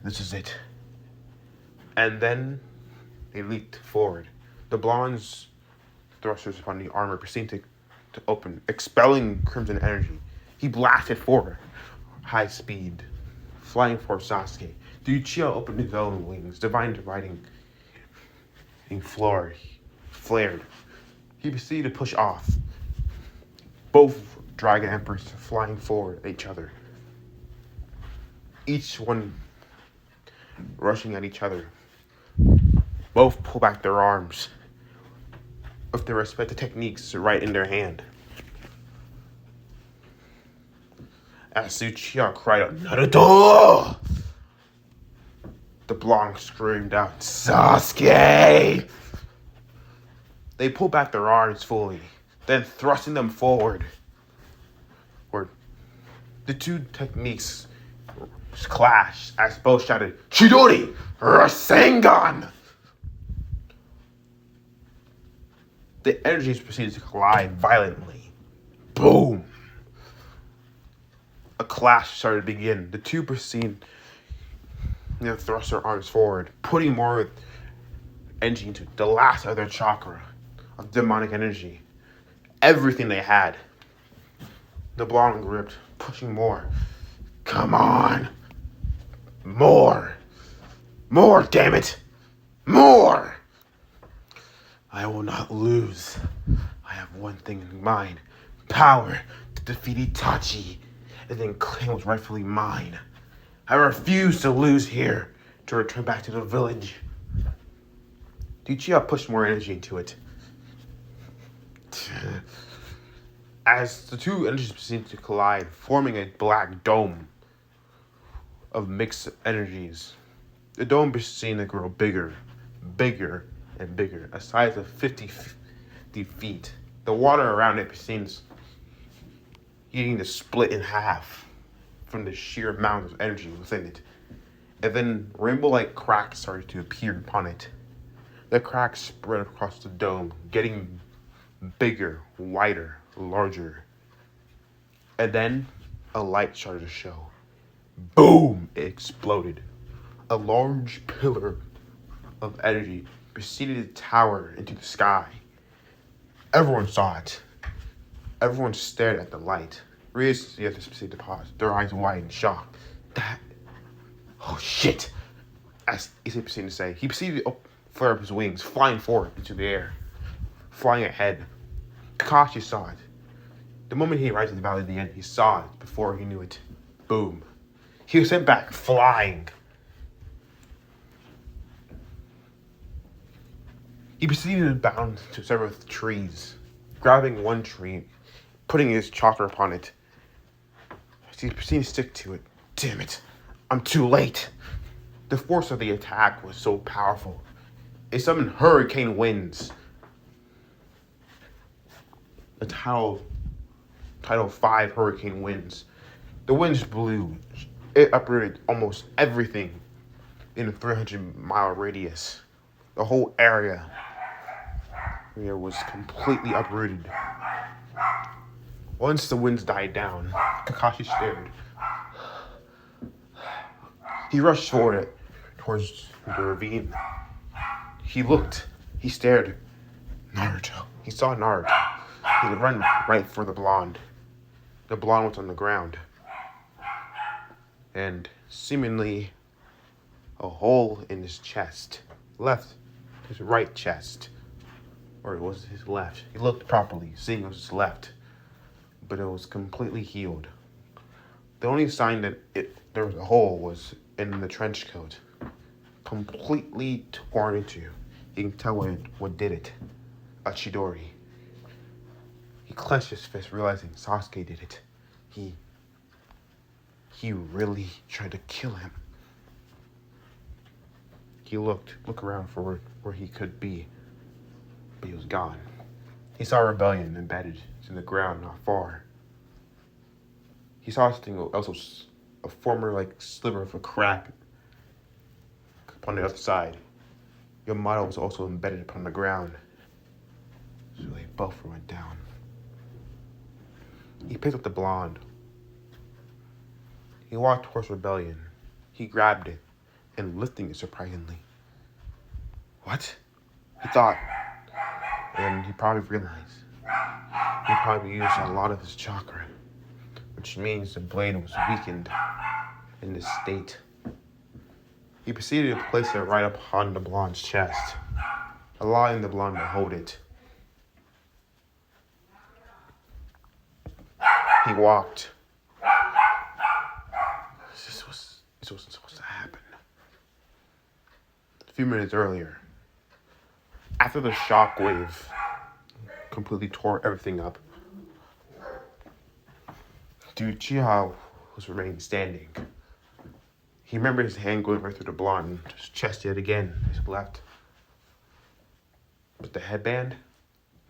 This is it. And then they leaped forward. The blonde's thrusters upon the armor proceeded to open, expelling crimson energy. He blasted forward, high speed, flying for Sasuke. The Uchiha opened his own wings, divine dividing and flared. He proceeded to push off. Both Dragon Emperors flying forward at each other. Each one rushing at each other. Both pull back their arms with their respective techniques right in their hand. As Uchiha cried out, "Naruto!" The blonde screamed out, "Sasuke!" They pulled back their arms fully, then thrusting them forward. The two techniques clashed as both shouted, "Chidori! Rasengan!" The energies proceeded to collide violently. Boom! A clash started to begin. The two proceeded They thrust their arms forward, putting more energy into the last of their chakra of demonic energy. Everything they had. The blonde gripped, pushing more. Come on. More. More, damn it. More. I will not lose. I have one thing in mind. Power to defeat Itachi. And then claim what's rightfully mine. I refuse to lose here to return back to the village. Uchiha pushed more energy into it. As the two energies seemed to collide, forming a black dome of mixed energies. The dome began to grow bigger, bigger, and bigger, a size of 50 feet. The water around it seems beginning to split in half from the sheer amount of energy within it. And then rainbow-like cracks started to appear upon it. The cracks spread across the dome, getting bigger, wider, larger. And then a light started to show. Boom! It exploded. A large pillar of energy proceeded to tower into the sky. Everyone saw it. Everyone stared at the light. Rias the others proceeded to pause, their eyes wide in shock. That... Oh shit! As Issei proceeded to say, he proceeded to flare up his wings, flying forward into the air, flying ahead. Kakashi saw it. The moment he arrived at the Valley of the End, he saw it before he knew it. Boom. He was sent back, flying. He proceeded to bound to several trees, grabbing one tree, putting his chakra upon it. He proceeded to stick to it. Damn it, I'm too late. The force of the attack was so powerful. It summoned hurricane winds. The Title 5 hurricane winds. The winds blew. It uprooted almost everything in a 300-mile radius. The whole area was completely uprooted. Once the winds died down, Kakashi stared. He rushed forward towards the ravine. He looked. He stared. Naruto. He saw Naruto. He ran right for the blonde. The blonde was on the ground. And seemingly a hole in his chest. His right chest. Or it was his left. He looked properly, seeing it was his left. But it was completely healed. The only sign that there was a hole was in the trench coat. Completely torn into. You can tell what did it. A Chidori. He clenched his fist, realizing Sasuke did it. He really tried to kill him. He looked around for where he could be, but he was gone. He saw a rebellion embedded in the ground not far. He saw something else, a former sliver of a crack upon the other side. Yamato was also embedded upon the ground. So they both went down. He picked up the blonde. He walked towards rebellion. He grabbed it and lifting it surprisingly. What? He thought. And he probably realized. He probably used a lot of his chakra, which means the blade was weakened in this state. He proceeded to place it right upon the blonde's chest, allowing the blonde to hold it. He walked. This wasn't supposed to happen. A few minutes earlier, after the shockwave completely tore everything up, Uchiha was remaining standing. He remembered his hand going right through the blonde, his chest yet again, his left. But the headband?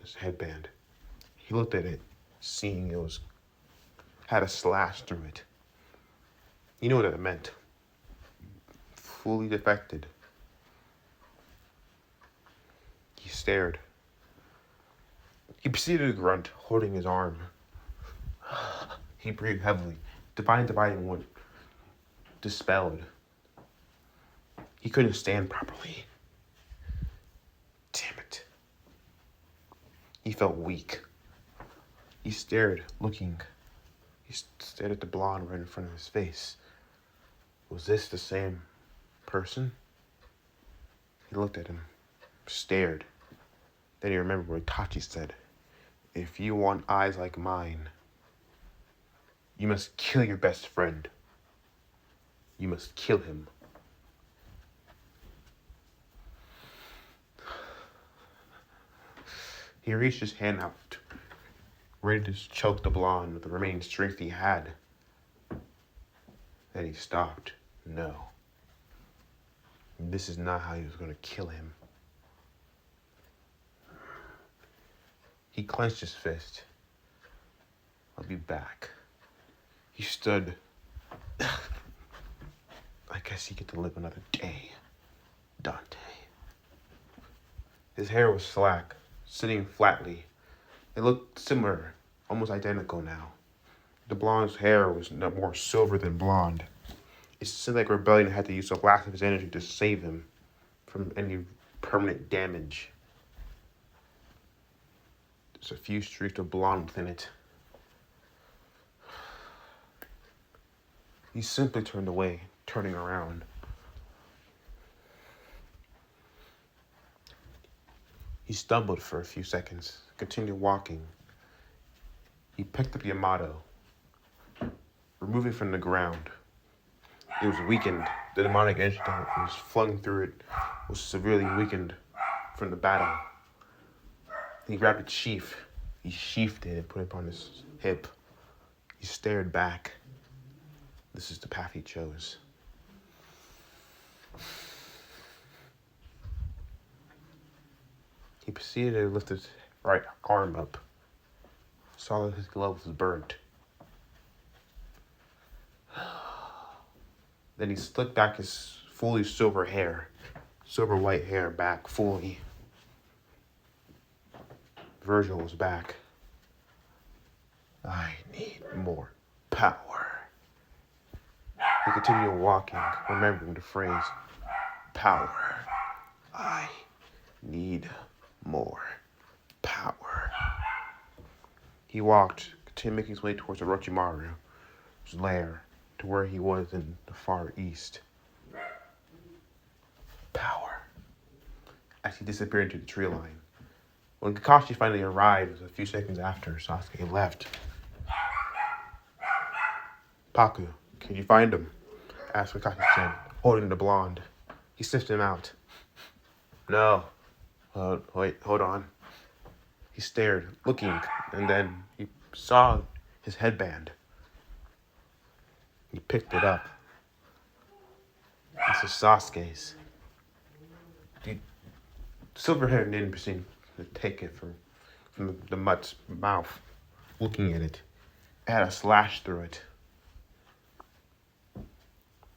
This headband. He looked at it, seeing it had a slash through it. You know what that meant. Fully defected. He stared. He proceeded to grunt, holding his arm. He breathed heavily. Dividing one dispelled. He couldn't stand properly. Damn it. He felt weak. He stared, looking. He stared at the blonde right in front of his face. Was this the same person? He looked at him, stared. Then he remembered what Tachi said. If you want eyes like mine, you must kill your best friend. You must kill him. He reached his hand out, ready to choke the blonde with the remaining strength he had. Then he stopped. No. This is not how he was going to kill him. He clenched his fist. I'll be back. He stood. I guess he get to live another day. Dante. His hair was slack, sitting flatly. It looked similar, almost identical now. The blonde's hair was more silver than blonde. It seemed like Rebellion had to use the last of his energy to save him from any permanent damage. There's a few streaks of blonde within it. He simply turned away, turning around. He stumbled for a few seconds, continued walking. He picked up Yamato, removing it from the ground. It was weakened. The demonic energy that was flung through it was severely weakened from the battle. He grabbed its sheath. He sheathed it and put it on his hip. He stared back. This is the path he chose. He proceeded to lift his right arm up. Saw that his glove was burnt. Then he slicked back his fully silver white hair back fully. Virgil was back. I need more power. He continued walking, remembering the phrase, power. I need more power. He walked, continued making his way towards Orochimaru's lair, to where he was in the far east. Power. As he disappeared into the tree line. When Kakashi finally arrived, it was a few seconds after Sasuke left. Paku, can you find him? Asked Kakashi-san, holding the blonde. He sniffed him out. No. Wait, hold on. He stared, looking, and then he saw his headband. He picked it up. This is Sasuke's. The silver-haired ninja proceeded to take it from the mutt's mouth, looking at it. It had a slash through it.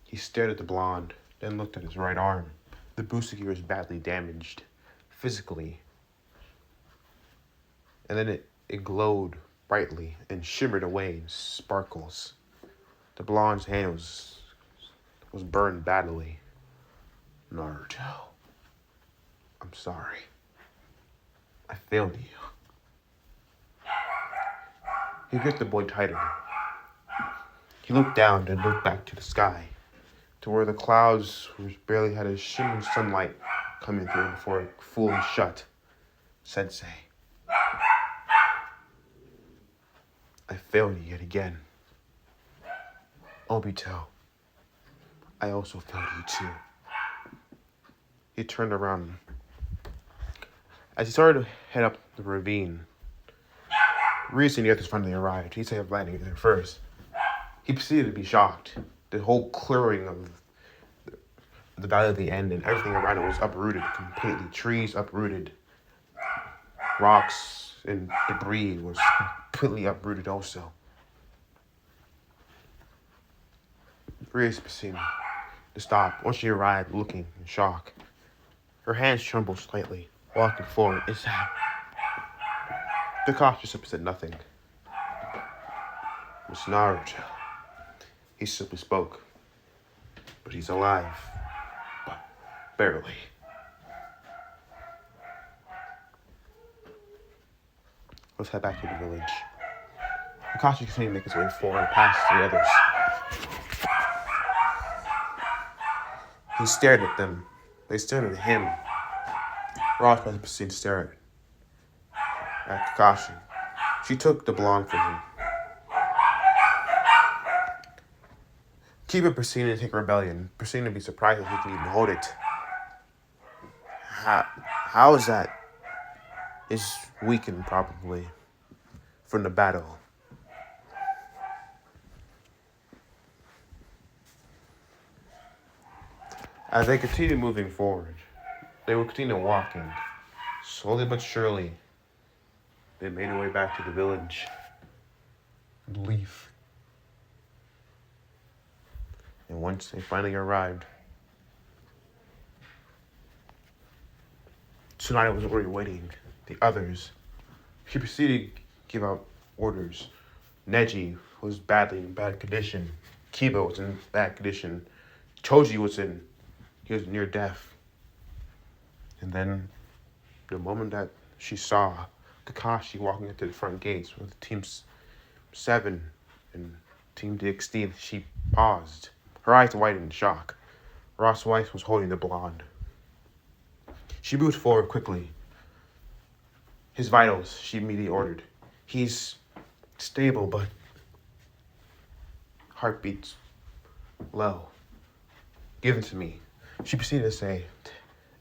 He stared at the blonde, then looked at his right arm. The Busuki was badly damaged, physically. And then it glowed brightly and shimmered away in sparkles. The blonde's hand was burned badly. Naruto, I'm sorry. I failed you. He gripped the boy tighter. He looked down and looked back to the sky, to where the clouds barely had a shimmering sunlight coming through before it fully shut. Sensei, I failed you yet again. Obito, I also failed you too. He turned around. As he started to head up the ravine, Reese and the others finally arrived. He said landing there first. He proceeded to be shocked. The whole clearing of the Valley of the End and everything around it was uprooted completely. Trees uprooted. Rocks and debris was completely uprooted also. Reese proceeded to stop. Once she arrived, looking in shock. Her hands trembled slightly, walking forward. Is that... Kakashi simply said nothing. Miss Naruto. He simply spoke. But he's alive. But Barely. Let's head back to the village. Kakashi continued to make his way forward past the others. He stared at them. They stared at him. Ross proceeded to stare at Kakashi. She took the blonde from him. Kiba proceeded to take rebellion, proceeding to be surprised that he could even hold it. How is that? Is weakened probably from the battle. As they continued moving forward, they would continue walking. Slowly but surely, they made their way back to the village. Leaf. And once they finally arrived, Tsunade was already waiting. The others. He proceeded to give out orders. Neji was in bad condition. Kiba was in bad condition. Choji he was near death. And then, the moment that she saw Kakashi walking into the front gates with Team 7 and Team DXD, she paused. Her eyes widened in shock. Ross Weiss was holding the blonde. She moved forward quickly. His vitals, she immediately ordered. He's stable, but heartbeats low. Give him to me. She proceeded to say,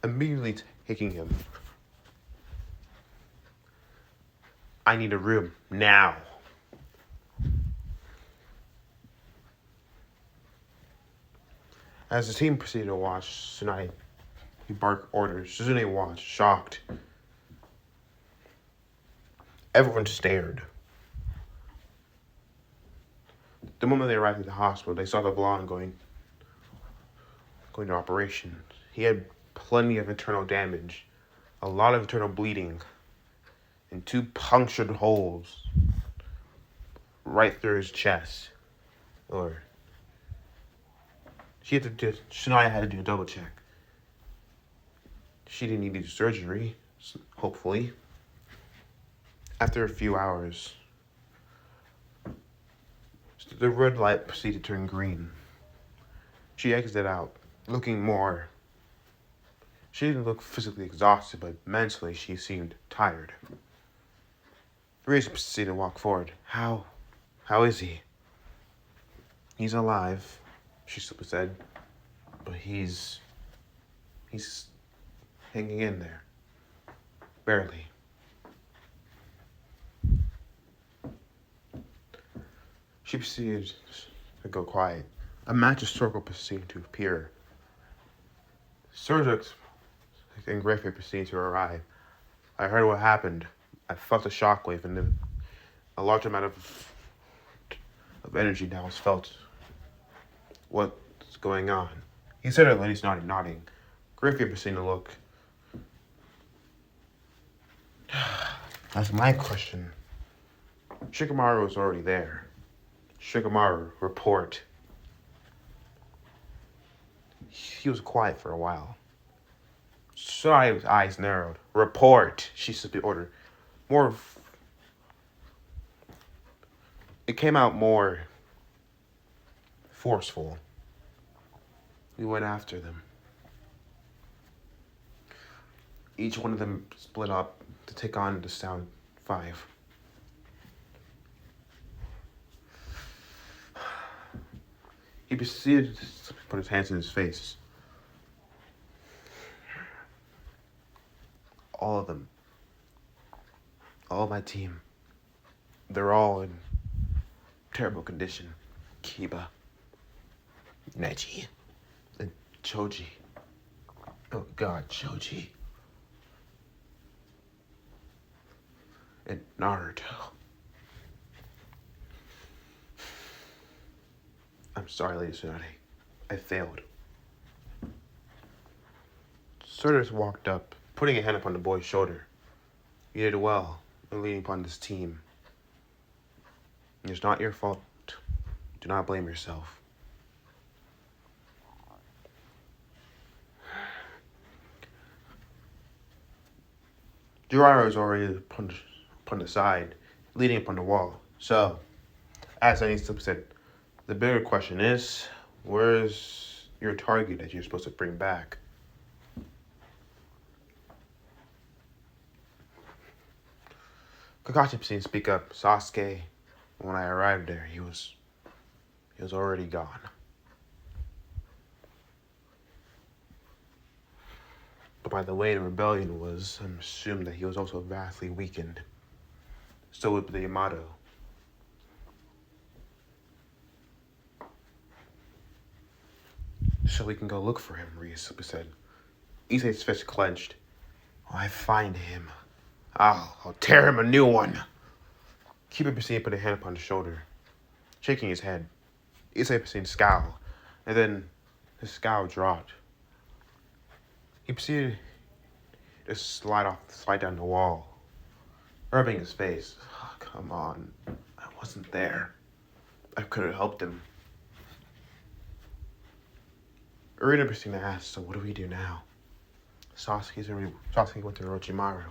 immediately taking him. I need a room now. As the team proceeded to watch, Tsunade, he barked orders. Suzune watched, shocked. Everyone stared. The moment they arrived at the hospital, they saw the blonde going to operation. He had plenty of internal damage, a lot of internal bleeding, and 2 punctured holes right through his chest. Shania had to do a double check. She didn't need to do surgery, hopefully. After a few hours, the red light proceeded to turn green. She exited out, looking more. She didn't look physically exhausted, but mentally she seemed tired. Reza proceeded to walk forward. How is he? He's alive, she said, but he's hanging in there. Barely. She proceeded to go quiet. A magic circle proceeded to appear. Surgeons and Griffith proceeded to arrive. I heard what happened. I felt a shockwave, and then a large amount of energy now was felt. What's going on? He said it, and he's nodding. Griffith proceeded to look. That's my question. Shikamaru was already there. Shikamaru, report. He was quiet for a while. Shai's eyes narrowed. Report, she simply ordered. It came out more forceful. We went after them. Each one of them split up to take on the Sound 5. He proceeded to put his hands in his face. All of them. All my team. They're all in terrible condition. Kiba. Neji. And Choji. Oh God, Choji. And Naruto. I'm sorry, Lady Tsunade. I failed. Surters walked up, putting a hand upon the boy's shoulder. You did well in leading upon this team. It's not your fault. Do not blame yourself. Jiraiya was already upon the side, leading up on the wall. So, as I said, the bigger question is, where's your target that you're supposed to bring back? Kakashi didn't speak up. Sasuke, when I arrived there, he was already gone. But by the way the rebellion was, I'm assuming that he was also vastly weakened. So would the Yamato. So we can go look for him, Ryusuke said. Issei's fist clenched. When I find him, I'll tear him a new one. Keeper Basine put a hand upon his shoulder, shaking his head. Issei Basine scowled, and then his scowl dropped. He proceeded to slide down the wall, rubbing his face. Oh, come on, I wasn't there. I could have helped him. Urina Basine asked, so what do we do now? Sasuke went to Orochimaru.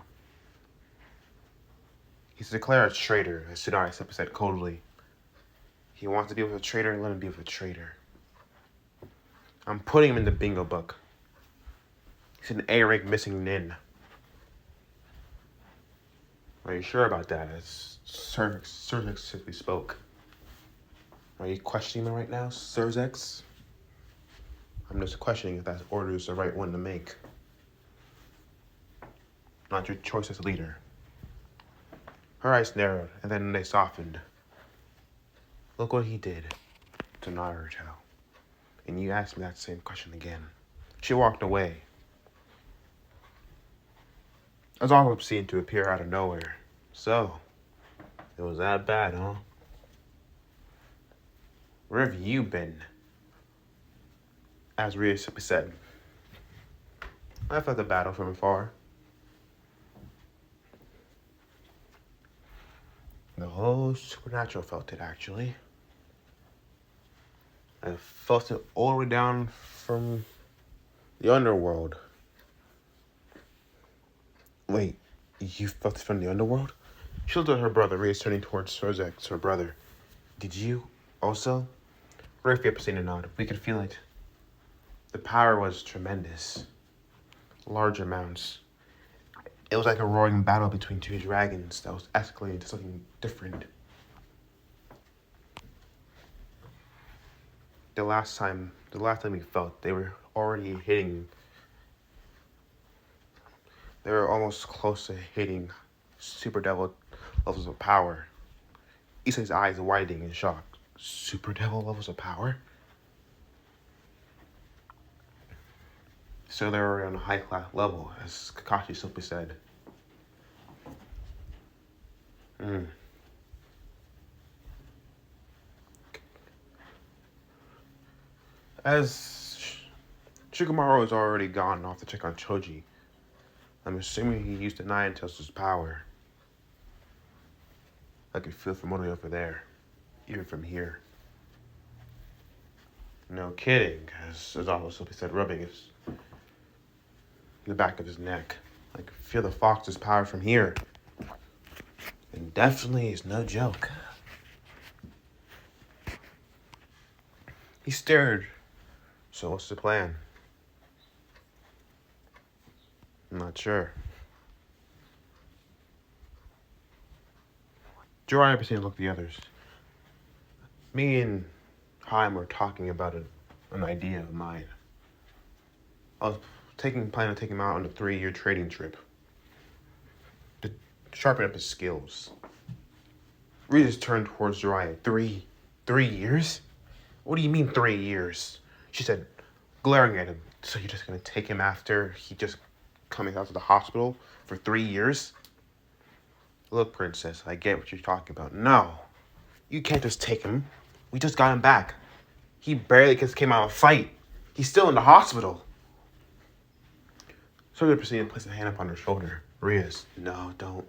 He's declared a traitor, as Tsunade said coldly. He wants to be with a traitor, and let him be with a traitor. I'm putting him in the bingo book. He's an A-rank missing nin. Are you sure about that? As Surzex simply spoke. Are you questioning me right now, Surzex? I'm just questioning if that order is the right one to make. Not your choice as a leader. Her eyes narrowed, and then they softened. Look what he did to Naruto. And you asked me that same question again. She walked away. Azala seemed to appear out of nowhere. So, it was that bad, huh? Where have you been? As Ryusuke said. I felt the battle from afar. The whole supernatural felt it, actually. I felt it all the way down from the underworld. Wait, you felt it from the underworld? She looked at her brother, Rhea turning towards Surzex, her brother. Did you also? Raphael proceeded to nod. We could feel it. The power was tremendous. Large amounts. It was like a roaring battle between two dragons that was escalating to something different. The last time we felt, they were already hitting. They were almost close to hitting Super Devil levels of power. Issei's eyes widening in shock. Super Devil levels of power? So they were on a high class level, as Kakashi simply said. As Shikamaru was already gone off to check on Choji, I'm assuming he used the Nine Tails' power. I could feel from all the way over there, even from here. No kidding, as Azala simply said, rubbing the back of his neck. I could feel the fox's power from here. And definitely is no joke. He stared. So what's the plan? I'm not sure. Jiraiya proceeded to look at the others. Me and Haim were talking about an idea of mine. I was planning on taking him out on a 3-year trading trip to sharpen up his skills. Rita's turned towards Jiraiya. 3 years? What do you mean 3 years? She said, glaring at him. So you're just gonna take him after he just coming out of the hospital for 3 years? Look, Princess, I get what you're talking about. No, you can't just take him. We just got him back. He barely just came out of a fight. He's still in the hospital. So they proceeded to place a hand upon her shoulder. Rias, no, don't.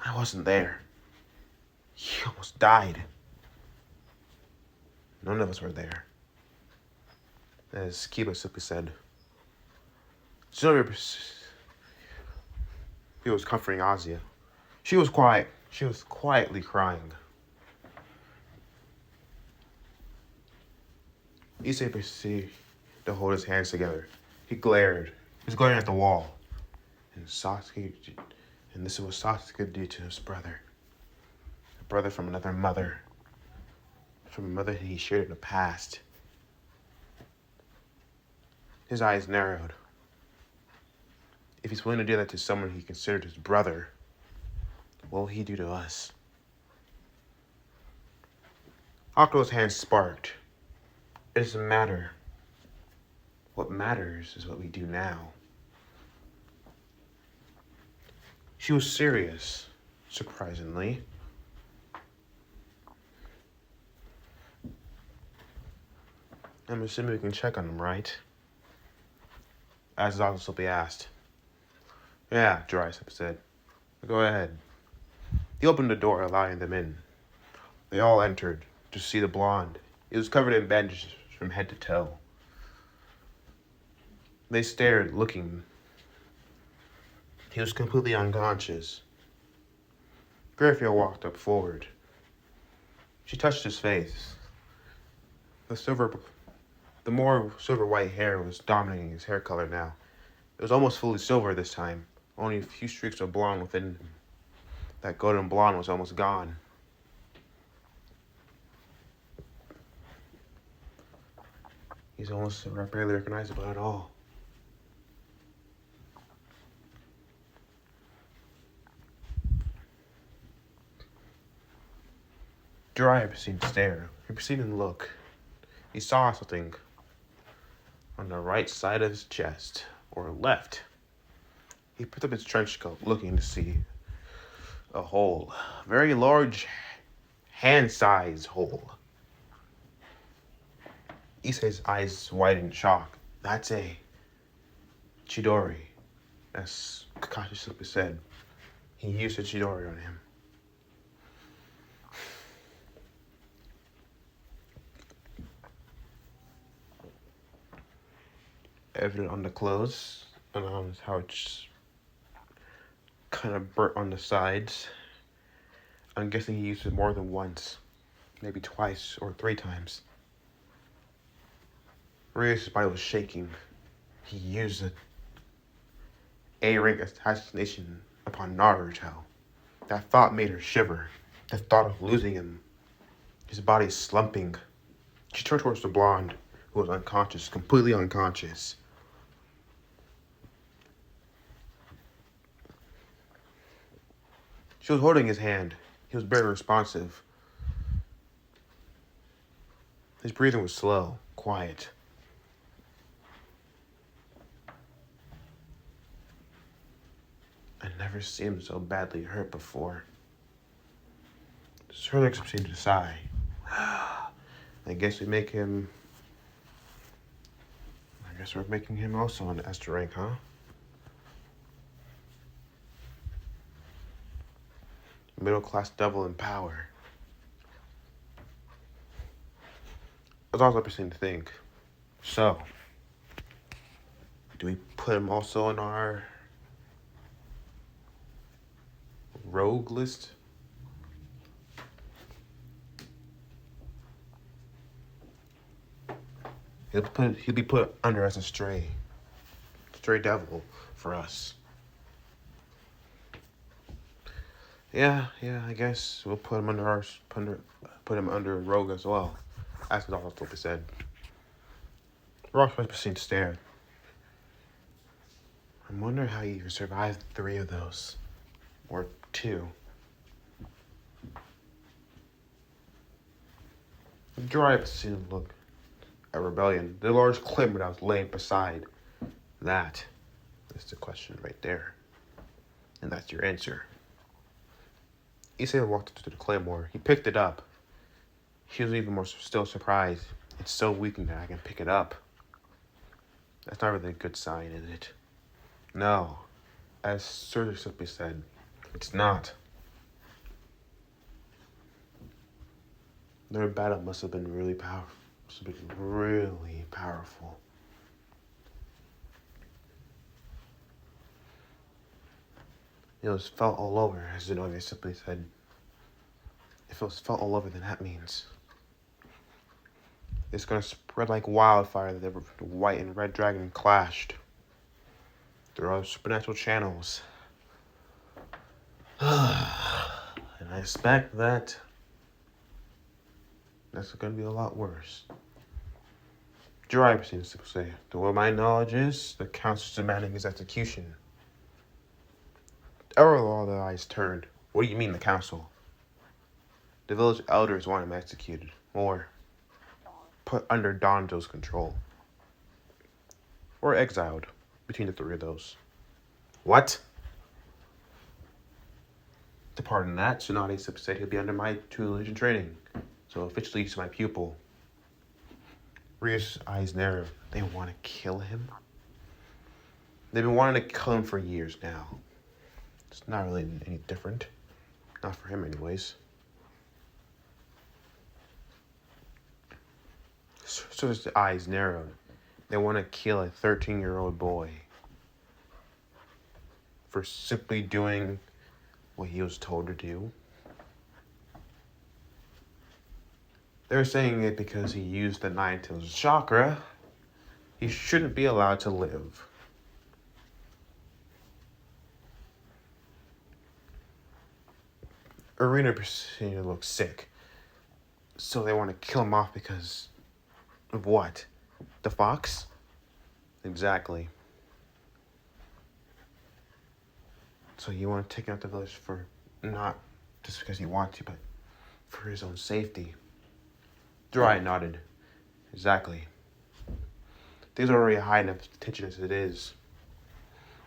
I wasn't there. He almost died. None of us were there. As Kiba simply said, He was comforting Azia. She was quiet. She was quietly crying. Issei proceeded to hold his hands together. He glared. He was glaring at the wall. And this is what Sasuke did to his brother. A brother from another mother. From a mother he shared in the past. His eyes narrowed. If he's willing to do that to someone he considered his brother, what will he do to us? Hakuto's hands sparked. It doesn't matter. What matters is what we do now. She was serious, surprisingly. I'm assuming we can check on him, right? As Dr. be asked. Yeah, Jiraiya said. Go ahead. He opened the door, allowing them in. They all entered to see the blonde. It was covered in bandages from head to toe. They stared, looking. He was completely unconscious. Garfield walked up forward. She touched his face. The more silver white hair was dominating his hair color now. It was almost fully silver this time. Only a few streaks of blonde within. That golden blonde was almost gone. He's almost barely recognizable at all. Jiraiya proceeded to stare. He proceeded to look. He saw something on the right side of his chest, or left. He picked up his trench coat, looking to see a hole. A very large, hand-sized hole. Issei's eyes widened in shock. That's a Chidori, as Kakashi simply said. He used a Chidori on him. Evident on the clothes, and on how it's kind of burnt on the sides. I'm guessing he used it more than once, maybe twice or 3 times. Rios' body was shaking. He used an A-rank assassination upon Naruto. That thought made her shiver. The thought of losing him. His body slumping. She turned towards the blonde, who was unconscious, completely unconscious. She was holding his hand. He was very responsive. His breathing was slow, quiet. I'd never seen him so badly hurt before. Sherlock proceeded to sigh. I guess we're making him also an Esther rank, huh? Middle-class devil in power. I was also proceeding to think. So, do we put him also on our rogue list? He'll be put under as a stray devil for us. Yeah, I guess we'll put him under rogue as well. That's what all Topi said. Rock proceeded to stare. I wonder how you survived 3 of those. Or 2. Jiraiya proceeded to look at Rebellion. The large claymore that was laying beside that is the question right there. And that's your answer. Issei walked to the claymore. He picked it up. He was even more still surprised. It's so weakened that I can pick it up. That's not really a good sign, is it? No. As Sir simply said, it's not. Their battle must have been really powerful. It was felt all over, as Zenobia simply said. If it was felt all over, then that means it's gonna spread like wildfire that the white and red dragon clashed through our supernatural channels. And I expect that that's gonna be a lot worse. Jiraiya seems to say, to what my knowledge is, the council's demanding his execution. All the eyes turned. What do you mean, the council? The village elders want him executed, or put under Donjo's control, or exiled, between the three of those. What? To pardon that, Tsunade said he'll be under my true religion training, so officially he's my pupil. Ryu's eyes narrowed. They want to kill him? They've been wanting to kill him for years now. It's not really any different. Not for him, anyways. So his eyes narrowed. They want to kill a 13-year-old boy for simply doing what he was told to do. They're saying it because he used the Nine-Tails chakra. He shouldn't be allowed to live. Arena Precision looks sick. So they want to kill him off because of what? The fox? Exactly. So you want to take out the village for not just because you want to, but for his own safety. Jiraiya nodded. Exactly. Things are already high enough tension as it is.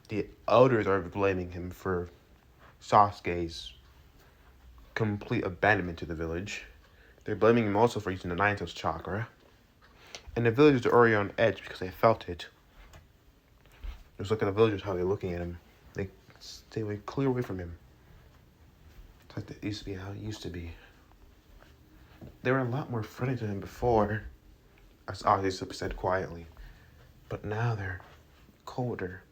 The elders are blaming him for Sasuke's complete abandonment to the village. They're blaming him also for using the Nine-Tails chakra. And the villagers are already on edge because they felt it. Just look at the villagers, how they're looking at him. They stay away, clear away from him. It's like that used to be how it used to be. They were a lot more friendly to him before, as Ozzy said quietly. But now they're colder.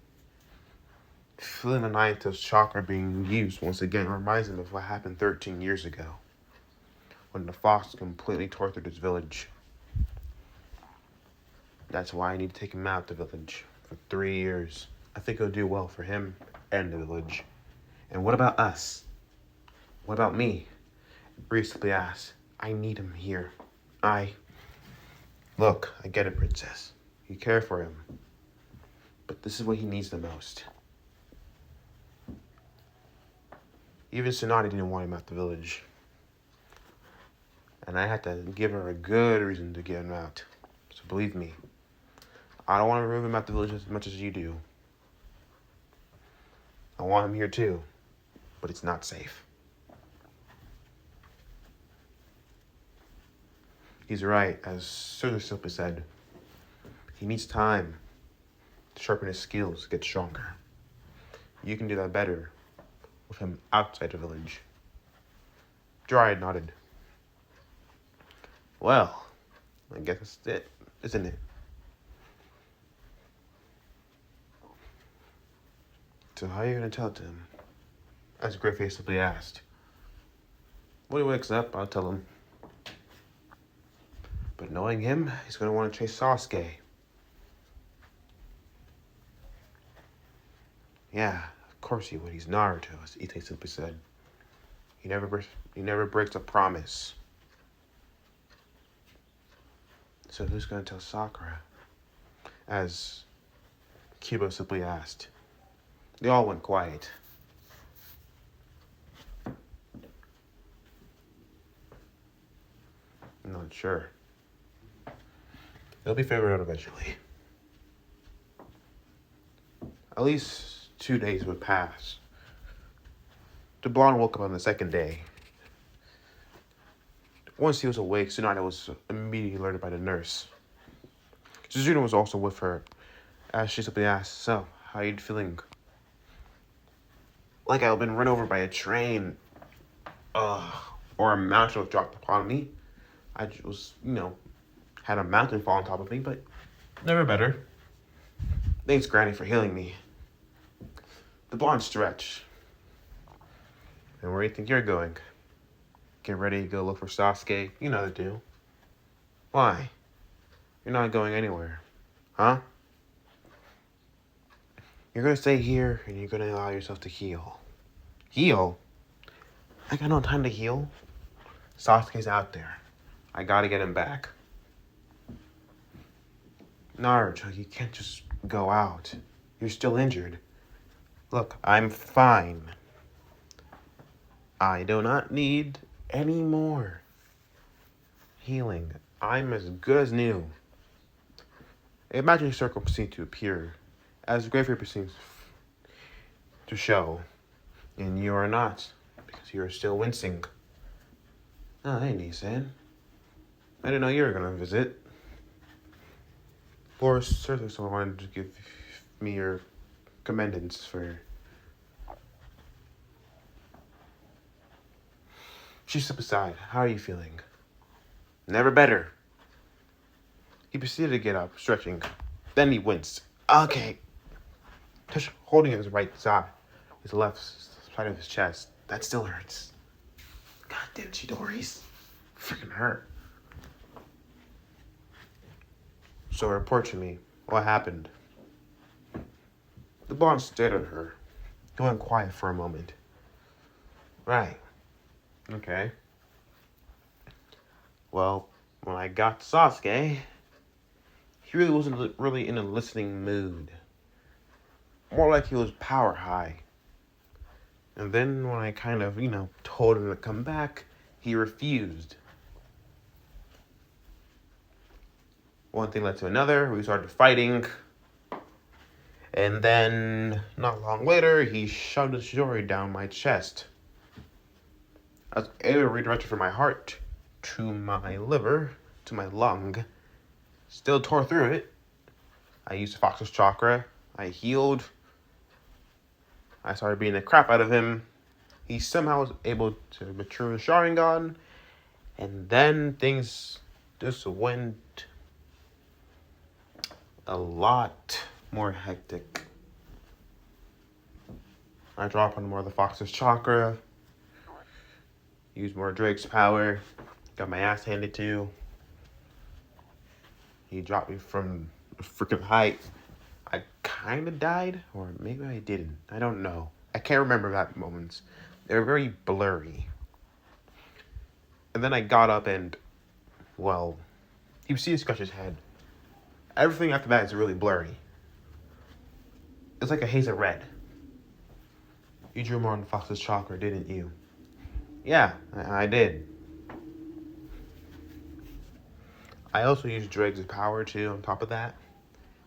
Feeling the Nine-Tails chakra being used once again reminds him of what happened 13 years ago, when the fox completely tortured his village. That's why I need to take him out of the village for 3 years. I think it'll do well for him and the village. And what about us? What about me? Ryu simply asked. I need him here. Look, I get it, princess. You care for him. But this is what he needs the most. Even Tsunade didn't want him out the village. And I had to give her a good reason to get him out. So believe me, I don't want to remove him out the village as much as you do. I want him here too, but it's not safe. He's right, as Sir Silpa said. He needs time to sharpen his skills, get stronger. You can do that better with him outside the village. Jiraiya nodded. Well, I guess that's it, isn't it? So how are you going to tell it to him? As Greyface simply asked. When he wakes up, I'll tell him. But knowing him, he's going to want to chase Sasuke. Yeah, of course he would. He's Naruto, as Ite simply said. He never breaks a promise. So who's going to tell Sakura? As Kiba simply asked. They all went quiet. I'm not sure. They'll be figured out eventually. At least 2 days would pass. The blonde woke up on the second day. Once he was awake, Tsunade was immediately alerted by the nurse. Suzuno was also with her, as she simply asked, so, how are you feeling? Like I've been run over by a train, or a mountain was dropped upon me. I was, had a mountain fall on top of me, but never better. Thanks, Granny, for healing me. The blonde stretched. And where do you think you're going? Get ready to go look for Sasuke? You know the deal. Why? You're not going anywhere. Huh? You're gonna stay here and you're gonna allow yourself to heal. Heal? I got no time to heal. Sasuke's out there. I gotta get him back. Naruto, you can't just go out. You're still injured. Look, I'm fine. I do not need any more healing. I'm as good as new. A magic circle seemed to appear, as Great Reaper seems to show, and you are not, because you are still wincing. Oh, hey, Nissan. I didn't know you were gonna visit. Or certainly someone wanted to give me your commendance for... She stepped aside. How are you feeling? Never better. He proceeded to get up, stretching. Then he winced. Okay. Holding his right side, his left side of his chest. That still hurts. Goddamn Chidori's. Freaking hurt. So report to me. What happened? The blonde stared at her. He went quiet for a moment. Right. Okay. Well, when I got Sasuke, he really wasn't really in a listening mood. More like he was power high. And then when I kind of, told him to come back, he refused. One thing led to another. We started fighting. And then, not long later, he shoved a Chidori down my chest. I was able to redirect it from my heart to my liver, to my lung. Still tore through it. I used Fox's chakra. I healed. I started beating the crap out of him. He somehow was able to mature his Sharingan. And then things just went a lot more hectic. I dropped on more of the Fox's chakra. Used more Drake's power. Got my ass handed to. He dropped me from a freaking height. I kind of died, or maybe I didn't. I don't know. I can't remember that moments. They were very blurry. And then I got up and, well, you see him scratch his head. Everything after that is really blurry. It's like a haze of red. You drew more on Fox's chakra, didn't you? Yeah, I did. I also used Drake's power too on top of that.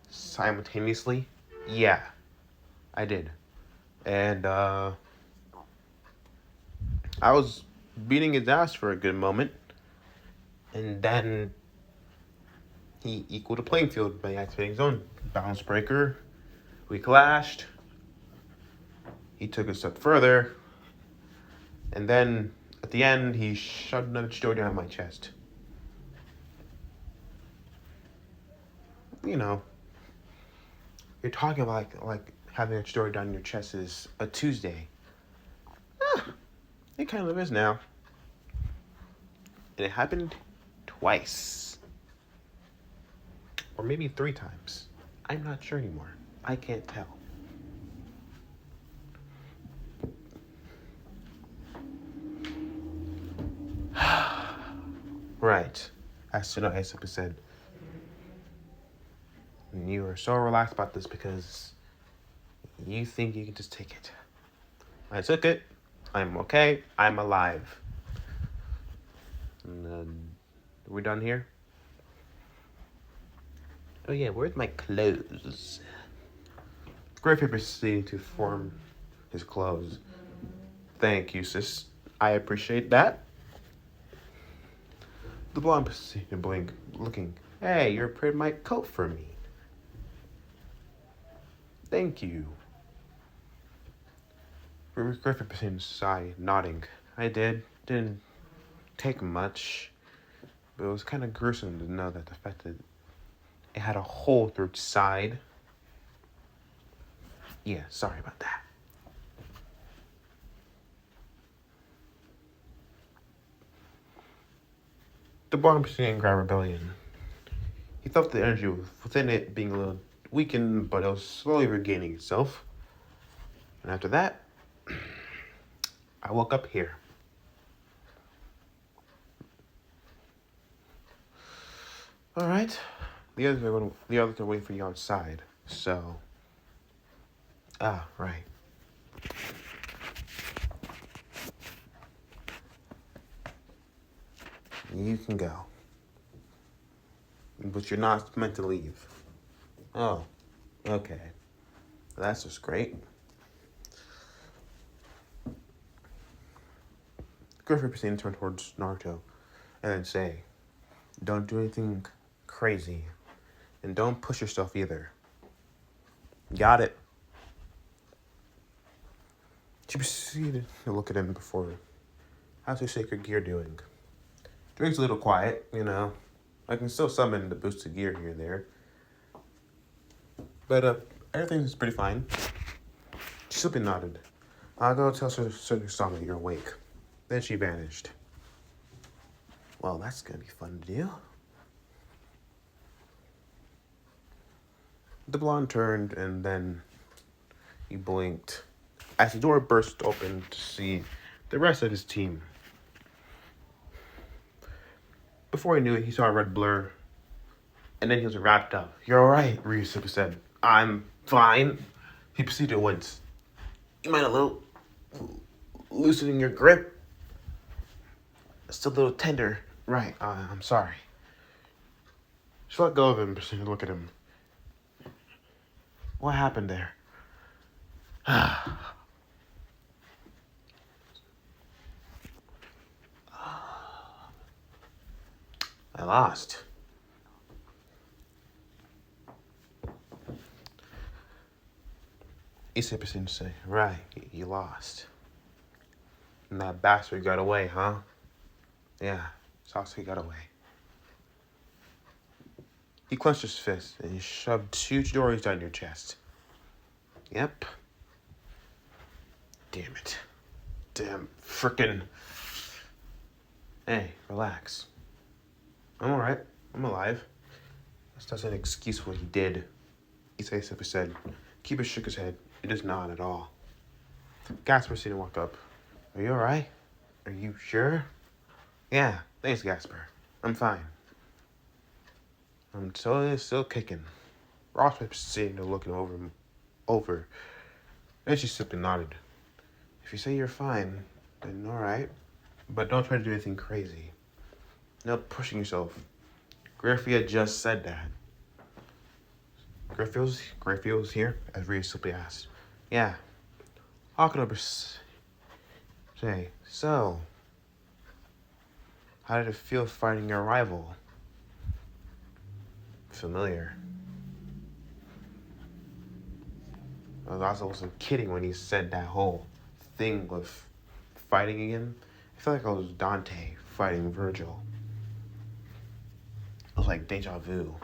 Simultaneously. Yeah, I did. And I was beating his ass for a good moment. And then he equaled the playing field by activating his own balance breaker. We clashed. He took a step further. And then at the end, he shoved another Chidori down my chest. You're talking about like having a Chidori down your chest is a Tuesday. It kind of is now. And it happened twice. Or maybe 3 times. I'm not sure anymore. I can't tell. Right. As Tsunohei said. You are so relaxed about this because you think you can just take it. I took it. I'm okay. I'm alive. And, are we done here? Oh yeah, where's my clothes? Great Paper proceeded to form his clothes. Thank you, sis. I appreciate that. The blonde proceeded to blink, looking. Hey, you're printing my coat for me. Thank you. Griffin proceeded to sigh, nodding. I did. Didn't take much. But it was kind of gruesome to know that the fact that it had a hole through its side. Yeah, sorry about that. The blonde began grab rebellion. He felt the energy within it being a little weakened, but it was slowly regaining itself. And after that, I woke up here. All right. The others are waiting for you outside. So, right. You can go. But you're not meant to leave. Oh, okay. That's just great. Griffith proceeded to turn towards Naruto and then say, don't do anything crazy. And don't push yourself either. Got it. She proceeded to look at him before. How's your sacred gear doing? Drink's a little quiet, you know. I can still summon the boosted gear here and there. But everything's pretty fine. She simply nodded. I'll go tell Sir Song that you're awake. Then she vanished. Well, that's gonna be fun to do. The blonde turned and then he blinked as the door burst open to see the rest of his team. Before he knew it, he saw a red blur, and then he was wrapped up. You're alright, Ryusuke said. I'm fine. He proceeded to wince. You mind a little loosening your grip? Still a little tender. Right, I'm sorry. She let go of him, proceeded to look at him. What happened there? I lost. Issei proceeded to say, right, you lost. And that bastard got away, huh? Yeah, Sasuke got away. He clenched his fist and he shoved huge dories down your chest. Yep. Damn it. Damn frickin'. Hey, relax. I'm alright. I'm alive. This doesn't excuse what he did. Issei simply said. Kiba shook his head. It is not at all. Gasper proceeded to walk up. Are you alright? Are you sure? Yeah, thanks, Gasper. I'm fine. I'm still kicking. Ross proceeded to look over. Then she simply nodded. If you say you're fine, then alright. But don't try to do anything crazy. No pushing yourself. Griffia just said that. Griffio's here? As Rhea simply asked. Yeah. Hakuno say, so, how did it feel fighting your rival? Familiar. I wasn't kidding when he said that whole thing of fighting again. I feel like I was Dante fighting Virgil. It was like deja vu.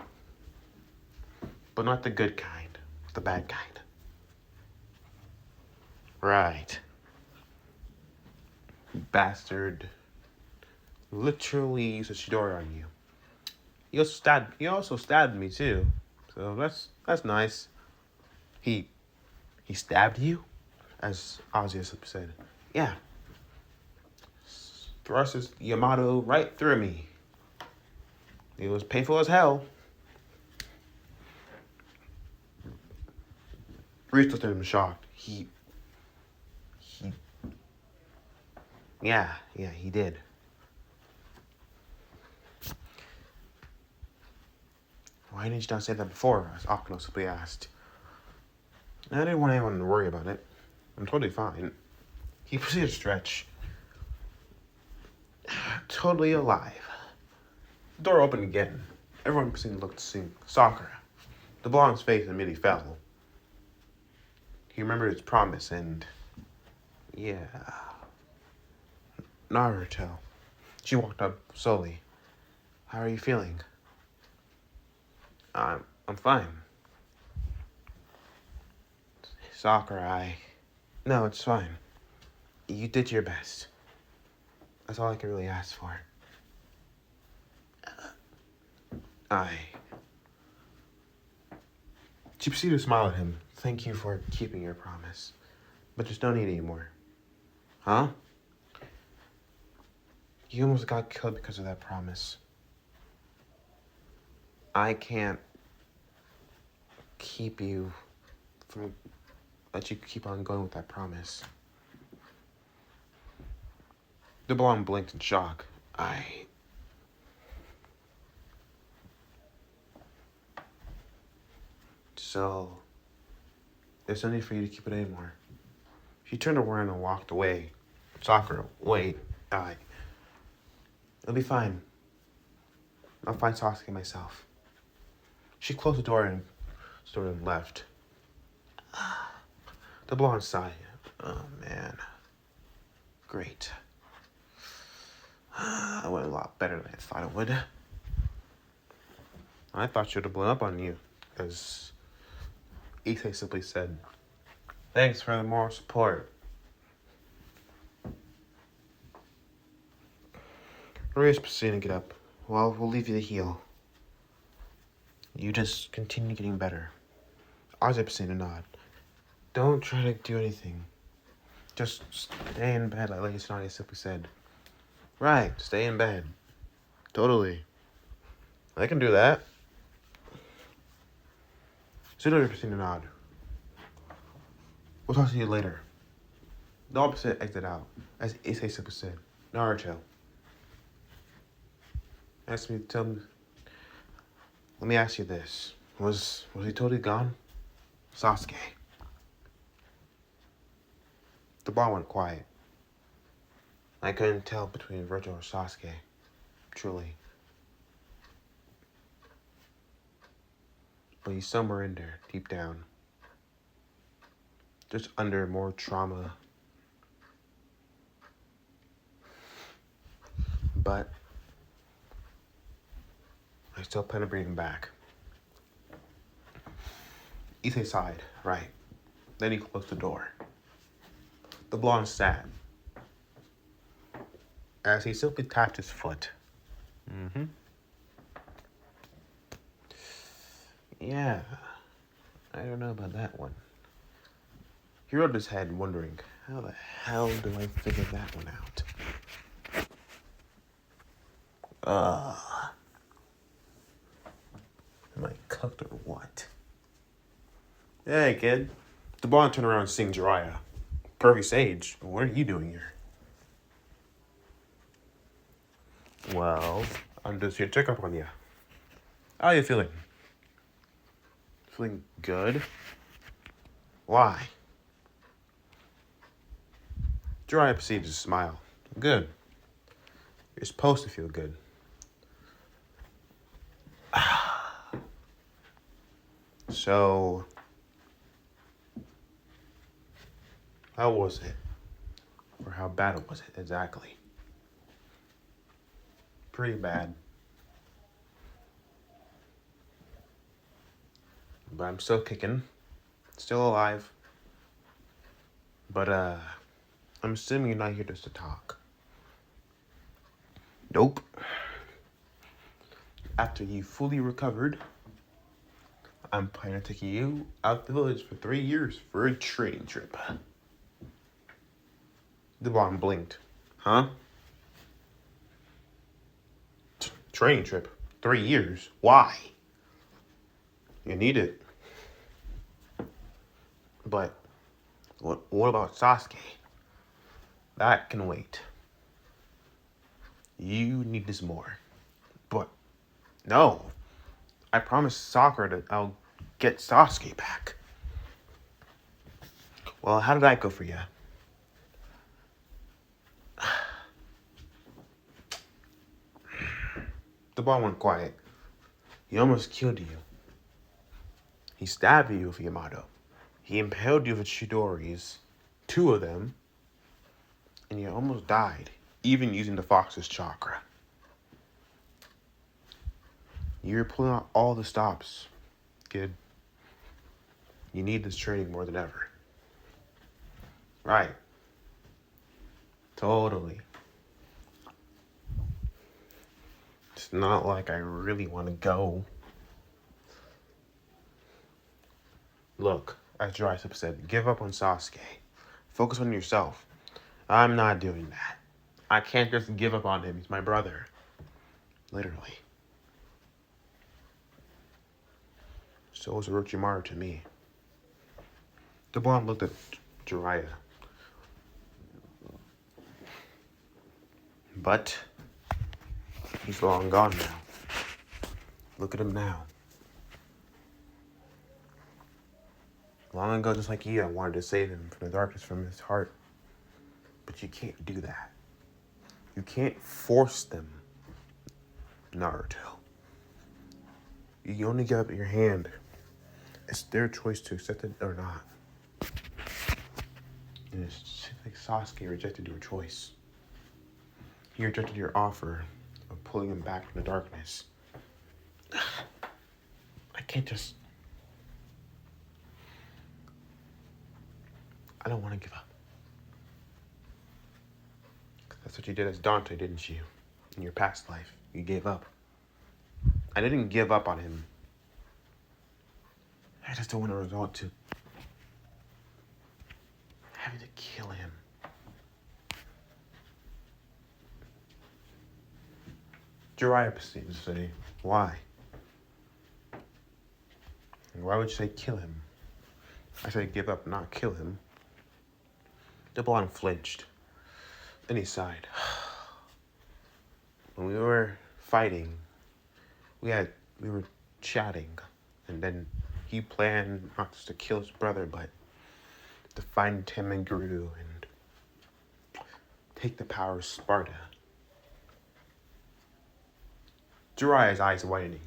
But not the good kind, the bad kind. Right. Bastard. Literally used a Chidori on you. He also stabbed me too. So that's nice. He stabbed you? As Ozzy said. Yeah. Thrust his Yamato right through me. It was painful as hell. Reese looked at him shocked. Yeah, he did. Why didn't you not say that before? As Akuno simply asked. I didn't want anyone to worry about it. I'm totally fine. He proceeded to stretch. Totally alive. The door opened again. Everyone proceeded to look to see Sakura. The blonde's face immediately fell. He remembered his promise and... yeah. Naruto. She walked up slowly. How are you feeling? I'm fine. Sakura, No, it's fine. You did your best. That's all I can really ask for. I. She proceeded to smile at him. Thank you for keeping your promise. But just don't eat anymore. Huh? You almost got killed because of that promise. I can't keep you from... let you keep on going with that promise. The blonde blinked in shock. So, there's no need for you to keep it anymore. She turned around and walked away. Sakura, wait. It'll be fine. I'll find Sasuke myself. She closed the door and sort of left. The blonde sighed. Oh, man. Great. I went a lot better than I thought it would. I thought she would have blown up on you, as Issei simply said. Thanks for the moral support. Maria's proceeding to get up. Well, we'll leave you to heal. You just continue getting better. Isaac proceeded to nod. Don't try to do anything. Just stay in bed, like Lady Sonali simply said. Right, stay in bed. Totally. I can do that. Tsunade proceeded to nod. We'll talk to you later. The opposite exited out, as Issei simply said. Naruto. Asked me to tell me. Let me ask you this. Was he totally gone? Sasuke. The bar went quiet. I couldn't tell between Virgil or Sasuke. Truly. But he's somewhere in there, deep down. Just under more trauma. But I still plan to bring him back. Issei sighed, right. Then he closed the door. The blonde sat as he simply tapped his foot. Yeah, I don't know about that one. He rubbed his head, wondering, how the hell do I figure that one out? Am I cooked or what? Hey, kid. The blonde turned around and sings Jiraiya. Pervy Sage, what are you doing here? Well, I'm just here to check up on you. How are you feeling? Feeling good? Why? Jiraiya proceeded to smile. Good. You're supposed to feel good. So, how was it? Or how bad was it exactly? Pretty bad. But I'm still kicking. Still alive. But, I'm assuming you're not here just to talk. Nope. After you fully recovered, I'm planning on taking you out the village for 3 years for a training trip. The blonde blinked. Huh? Training trip? 3 years? Why? You need it. But what about Sasuke? That can wait. You need this more. But no. I promised Sakura that I'll get Sasuke back. Well, how did that go for you? The ball went quiet. He almost killed you. He stabbed you with Yamato. He impaled you with Chidori's, 2 of them, and you almost died, even using the fox's chakra. You're pulling out all the stops, kid. You need this training more than ever. Right. Totally. Just It's not like I really want to go. Look, as Jiraiya said, give up on Sasuke. Focus on yourself. I'm not doing that. I can't just give up on him. He's my brother. Literally. So was Orochimaru to me. The blonde looked at Jiraiya. But he's long gone now. Look at him now. Long ago, just like you, I wanted to save him from the darkness from his heart. But you can't do that. You can't force them, Naruto. You only give up your hand. It's their choice to accept it or not. And it's like Sasuke rejected your choice. He rejected your offer of pulling him back from the darkness. I can't just... I don't want to give up. That's what you did as Dante, didn't you? In your past life, you gave up. I didn't give up on him. I just don't want to resort to having to kill him. Jiraiya proceeds to say, why? And why would you say kill him? I said give up, not kill him. The blonde flinched. Then he sighed. When we were fighting, we were chatting, and then he planned not just to kill his brother, but to find Temenguru and take the power of Sparta. Jiraiya's eyes widening.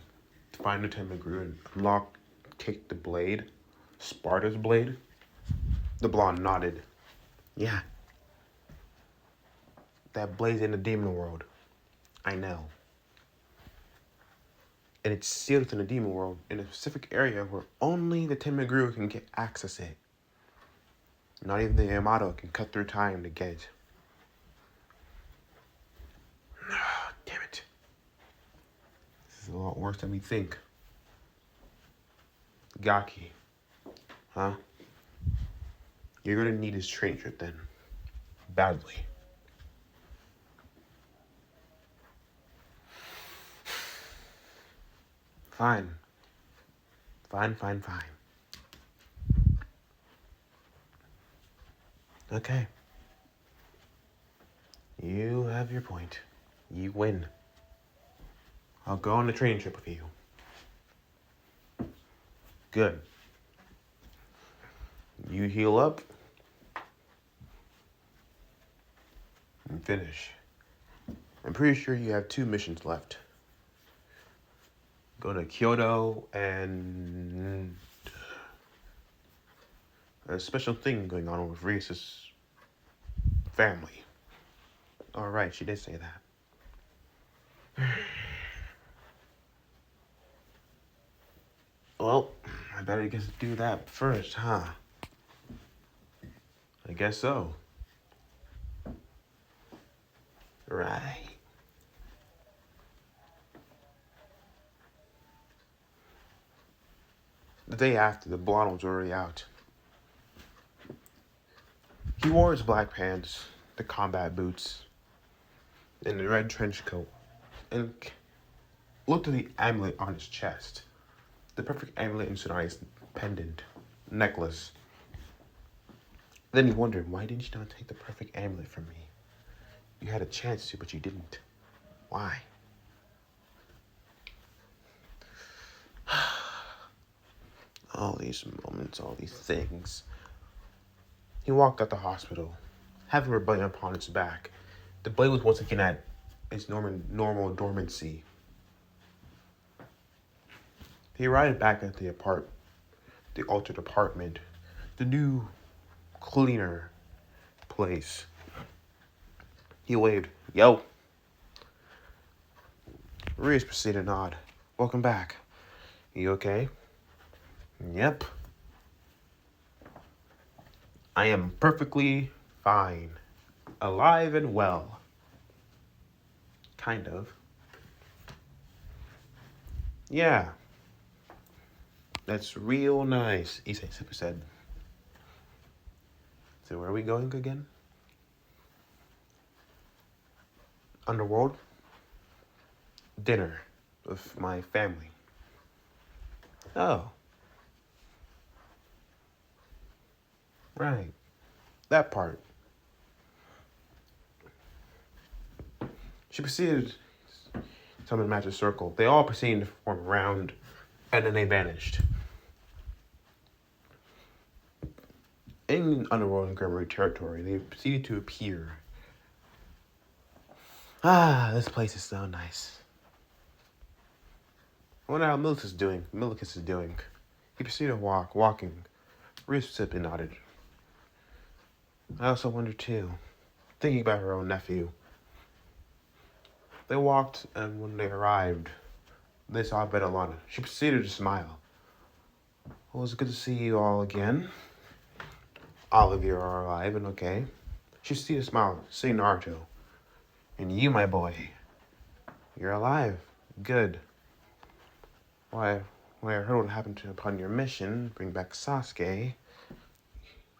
To find the Temenguru and unlock, take the blade, Sparta's blade. The blonde nodded. Yeah. That blade's in the demon world. I know. And it's sealed in the demon world in a specific area where only the Temenguru can get access it. Not even the Yamato can cut through time to get it. Damn it. This is a lot worse than we think. Gaki. Huh? You're gonna need his training trip then. Badly. Fine. Fine. Okay. You have your point. You win. I'll go on the training trip with you. Good. You heal up and finish. I'm pretty sure you have 2 missions left. Go to Kyoto and a special thing going on with Reese's family. All right, she did say that. Well, I better guess do that first, huh? I guess so. Right. The day after, the blonde was already out. He wore his black pants, the combat boots, and the red trench coat, and looked at the amulet on his chest. The perfect amulet in Tsunai's pendant, necklace. Then he wondered, why didn't you not take the perfect amulet from me? You had a chance to, but you didn't. Why? All these moments, all these things. He walked out the hospital, having rebellion upon its back. The blade was once again at its normal dormancy. He arrived back at the altered apartment, the new, cleaner place. He waved, yo. Reese proceeded to nod. Welcome back. You okay? Yep. I am perfectly fine. Alive and well. Kind of. Yeah, that's real nice, Issei Super said. So where are we going again? Underworld? Dinner with my family. Oh, right. That part. She proceeded to summon a magic circle. They all proceeded to form around, and then they vanished. In Underworld and Grimmery territory, they proceeded to appear. Ah, this place is so nice. I wonder how Milicus is doing. He proceeded to walking. Reese simply nodded. I also wonder too, thinking about her own nephew. They walked, and when they arrived, they saw Betalana. She proceeded to smile. Well, it's good to see you all again. All of you are alive and okay. She proceeded to smile, see Naruto. And you, my boy, you're alive. Good. Why, when I heard what happened upon your mission, bring back Sasuke,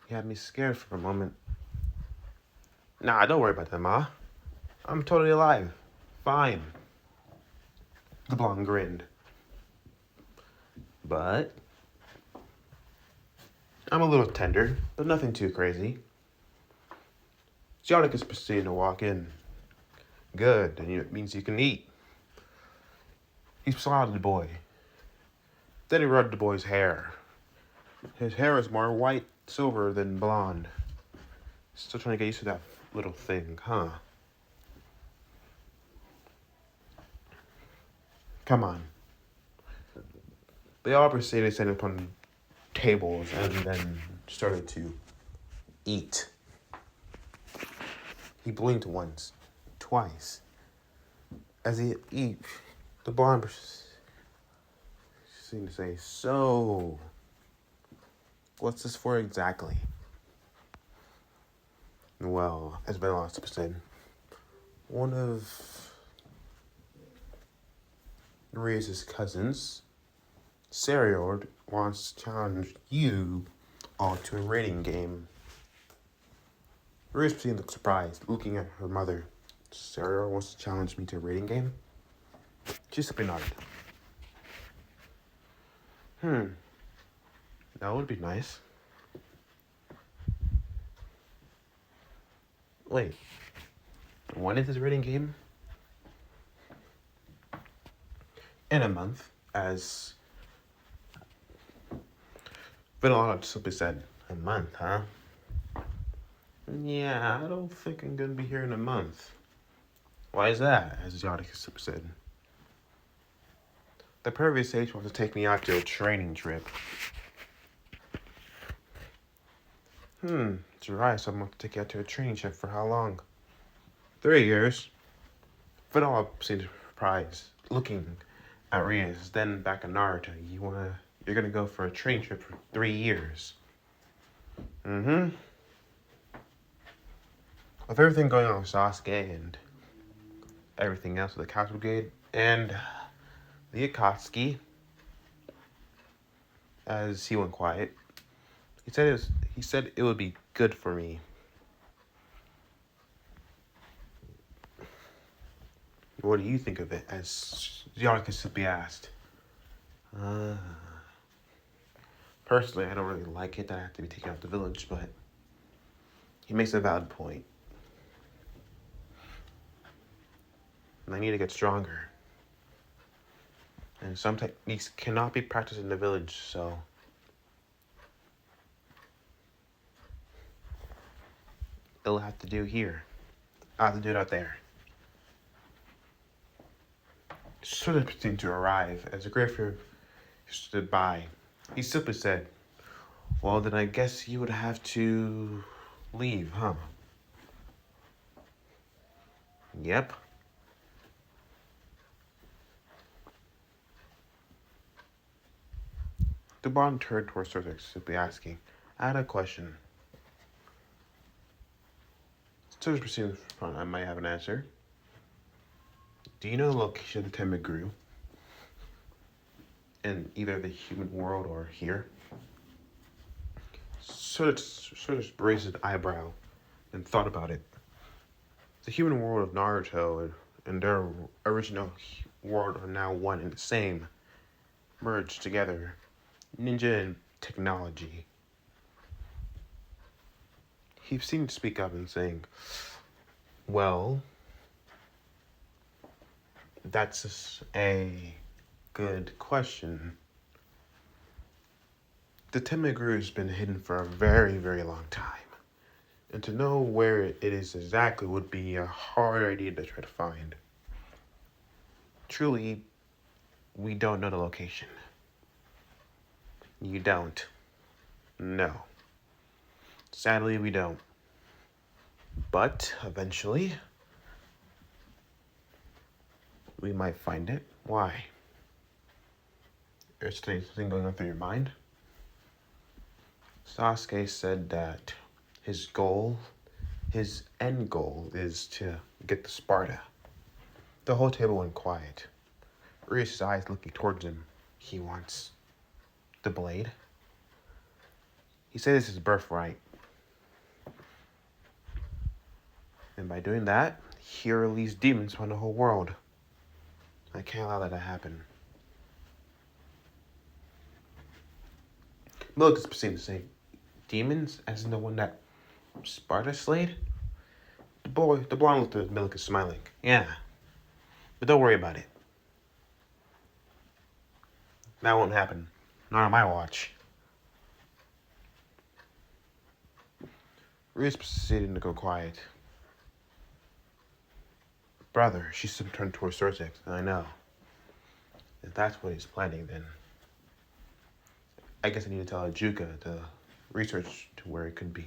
you had me scared for a moment. Nah, don't worry about that, Ma. I'm totally alive. Fine. The blonde grinned. But I'm a little tender, but nothing too crazy. Giannis is proceeding to walk in. Good, and it means you can eat. He smiled at the boy. Then he rubbed the boy's hair. His hair is more white, silver than blonde. Still trying to get used to that little thing, huh? Come on. They all proceeded to sit upon tables and then started to eat. He blinked once, twice. As he ate, the blonde seemed to say, "So, what's this for exactly?" Well, as Betalana said, one of Reyes' cousins, Sariord, wants to challenge you all to a rating game. Reyes looked surprised, looking at her mother. Sariord wants to challenge me to a rating game? She simply nodded. That would be nice. Wait, when is this rating game? In a month, as Betalana simply said. A month, huh? Yeah, I don't think I'm gonna be here in a month. Why is that? As Yodicus said. The previous sage wants to take me out to a training trip. It's right, so I'm going to take you out to a training trip for how long? 3 years. Vidal seemed surprised, looking at Rias, then back at Naruto. You're gonna go for a training trip for 3 years. With everything going on with Sasuke and everything else with the Couch Brigade and the Akatsuki, as he went quiet, he said it would be good for me. What do you think of it? As Yonaka simply asked. Personally, I don't really like it that I have to be taken out the village, but he makes a valid point. And I need to get stronger. And some techniques cannot be practiced in the village, so it'll have to do here. I'll have to do it out there. Sort of seemed to arrive as a graveyard stood by. He simply said, "Well, then I guess you would have to leave, huh?" Yep. The bond turned towards Sorcerer, simply asking, "I had a question." Sorcerer presumed I might have an answer. Do you know the location of the Temiguru? in either the human world or here. Sort of raised an eyebrow and thought about it. The human world of Naruto and their original world are now one and the same, merged together. Ninja and technology. He seemed to speak up and saying, well, that's a good question. The Temiguru has been hidden for a very, very long time. And to know where it is exactly would be a hard idea to try to find. Truly, we don't know the location. You don't. No. Sadly, we don't. But eventually, we might find it. Why? Is there something going on through your mind? Sasuke said that his end goal, is to get to Sparta. The whole table went quiet. Reese's eyes looking towards him. He wants the blade. He said it's his birthright. And by doing that, he released demons from the whole world. I can't allow that to happen. Look, it's seems to say demons, as in the one that Sparta slayed. The blonde looked at Milk smiling. Yeah, but don't worry about it. That won't happen. Not on my watch. Reese proceeded to go quiet. Brother, she turned towards Sortex. I know. If that's what he's planning, then I guess I need to tell Ajuka to research to where it could be.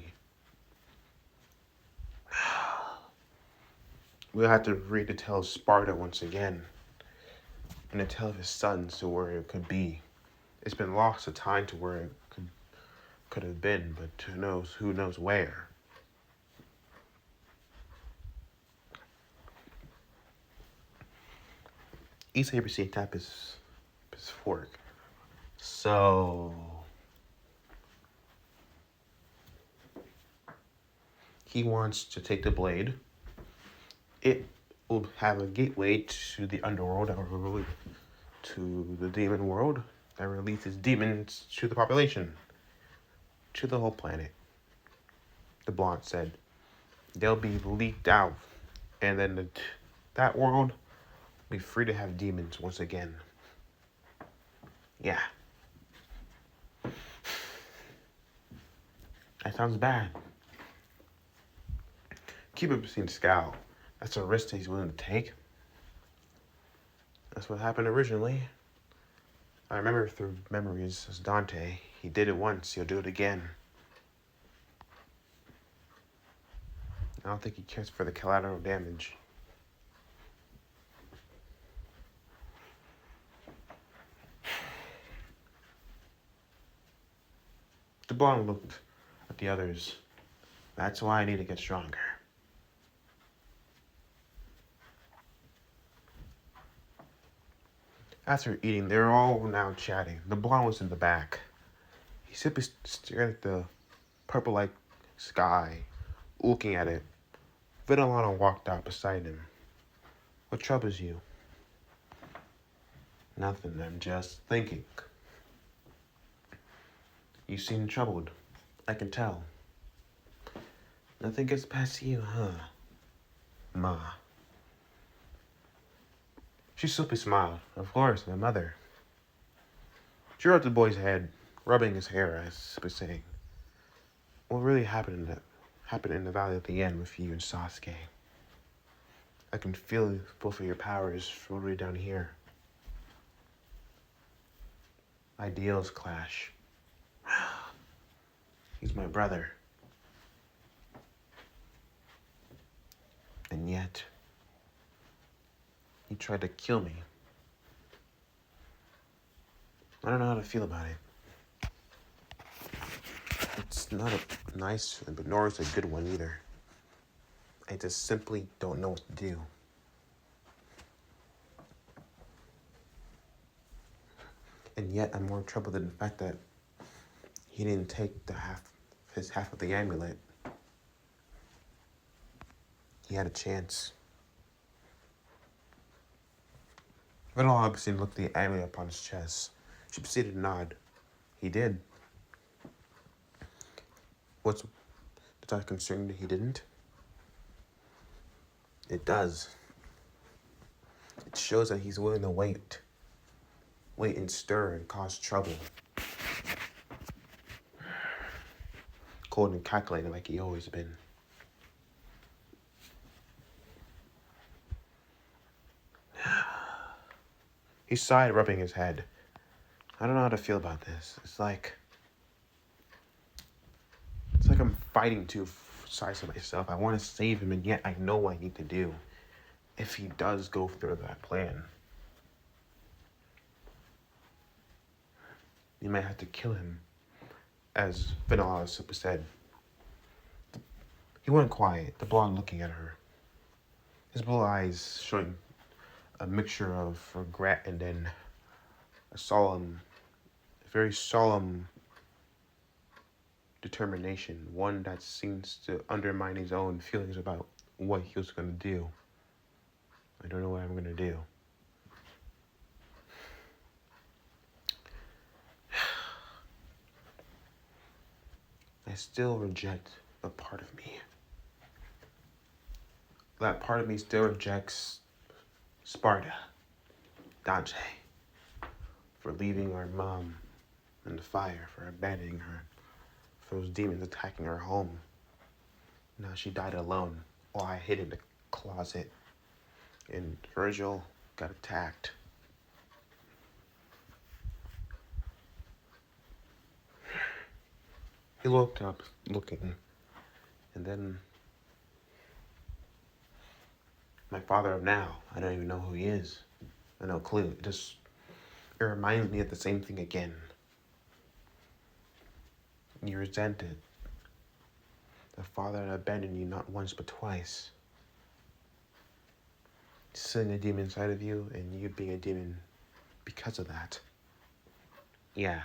We'll have to read the tale of Sparta once again, and the tale of his sons to where it could be. It's been lost to time to where it could have been, but who knows where. Issei proceeded to tap his fork. So he wants to take the blade. It will have a gateway to the underworld, or to the demon world, that releases demons to the population, to the whole planet. The blonde said they'll be leaked out, and then that world will be free to have demons once again. Yeah. That sounds bad. Cupid seen scowl. That's a risk that he's willing to take. That's what happened originally. I remember through memories as Dante. He did it once, he'll do it again. I don't think he cares for the collateral damage. The blonde looked at the others. That's why I need to get stronger. After eating, they're all now chatting. The blonde was in the back. He simply stared at the purple-like sky, looking at it. Vinalana walked out beside him. What troubles you? Nothing, I'm just thinking. You seem troubled. I can tell. Nothing gets past you, huh? Ma. She simply smiled. Of course, my mother. She rubbed the boy's head, rubbing his hair, as was saying, what really happened in the valley at the end with you and Sasuke? I can feel both of your powers all the way down here. Ideals clash. He's my brother. And yet, he tried to kill me. I don't know how to feel about it. It's not a nice feeling, but nor is it a good one either. I just simply don't know what to do. And yet I'm more troubled in the fact that he didn't take his half of the amulet. He had a chance. Little Augustine looked the amulet upon his chest. She proceeded to nod. He did. Does that concern that he didn't? It does. It shows that he's willing to wait and stir and cause trouble. Cold and calculating like he always been. He sighed, rubbing his head. I don't know how to feel about this. It's like I'm fighting two sides of myself. I want to save him, and yet I know what I need to do if he does go through that plan. You might have to kill him, as Vanilla Super said. He went quiet, the blonde looking at her. His blue eyes showing a mixture of regret and then a very solemn determination, one that seems to undermine his own feelings about what he was going to do. I don't know what I'm going to do. I still reject a part of me. That part of me still rejects Sparta, Dante, for leaving our mom in the fire, for abandoning her, for those demons attacking her home. Now she died alone while I hid in the closet, and Virgil got attacked. He looked up, looking, and then my father of now, I don't even know who he is. I no clue. It reminds me of the same thing again. You resent it. The father that abandoned you not once but twice. Sitting a demon inside of you and you being a demon because of that. Yeah.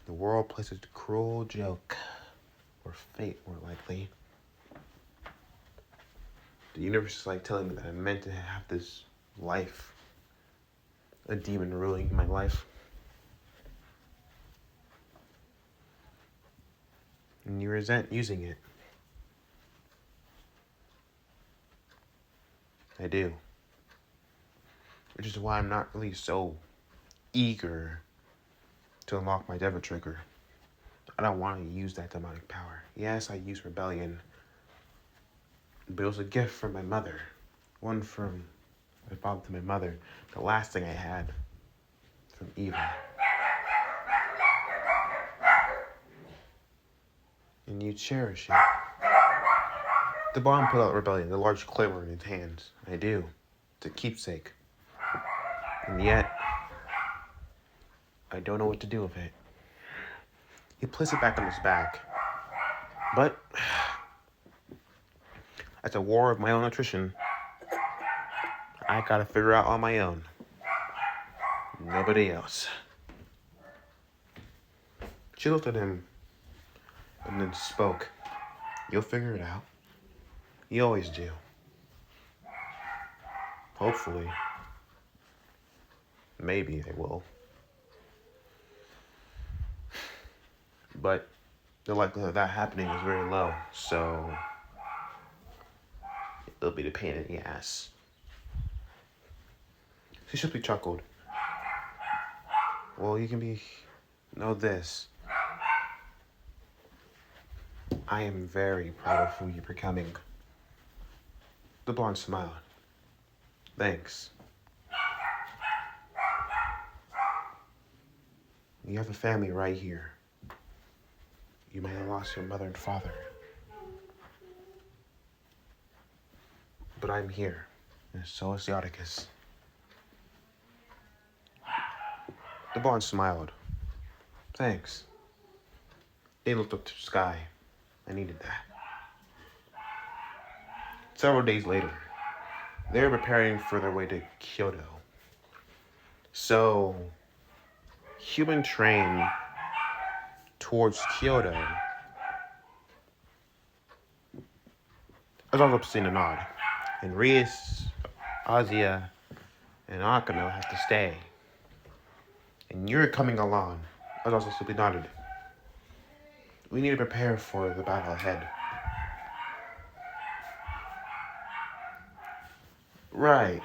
The world plays a cruel joke, or fate more likely. The universe is like telling me that I'm meant to have this life. A demon ruling my life. And you resent using it. I do. Which is why I'm not really so eager to unlock my Devil Trigger. I don't want to use that demonic power. Yes, I use rebellion. But it was a gift from my mother. One from my father to my mother. The last thing I had from evil. And you cherish it. The bomb put out rebellion, the large claymore in his hands. I do. It's a keepsake. And yet, I don't know what to do with it. He placed it back on his back. But, as a war of my own attrition, I gotta figure out on my own. Nobody else. She looked at him and then spoke. You'll figure it out. You always do. Hopefully. Maybe I will. But the likelihood of that happening is very low, so it'll be the pain in the ass. She simply chuckled. Well, you can know this. I am very proud of who you're becoming. The blonde smiled. Thanks. You have a family right here. You might have lost your mother and father. But I'm here, and so is Theodicus. The blonde smiled. Thanks. They looked up to the sky. I needed that. Several days later, they were preparing for their way to Kyoto. So, human train towards Kyoto. I was also seeing a nod. And Reis, Azia, and Akano have to stay. And you're coming along. I was also simply nodded. We need to prepare for the battle ahead. Right.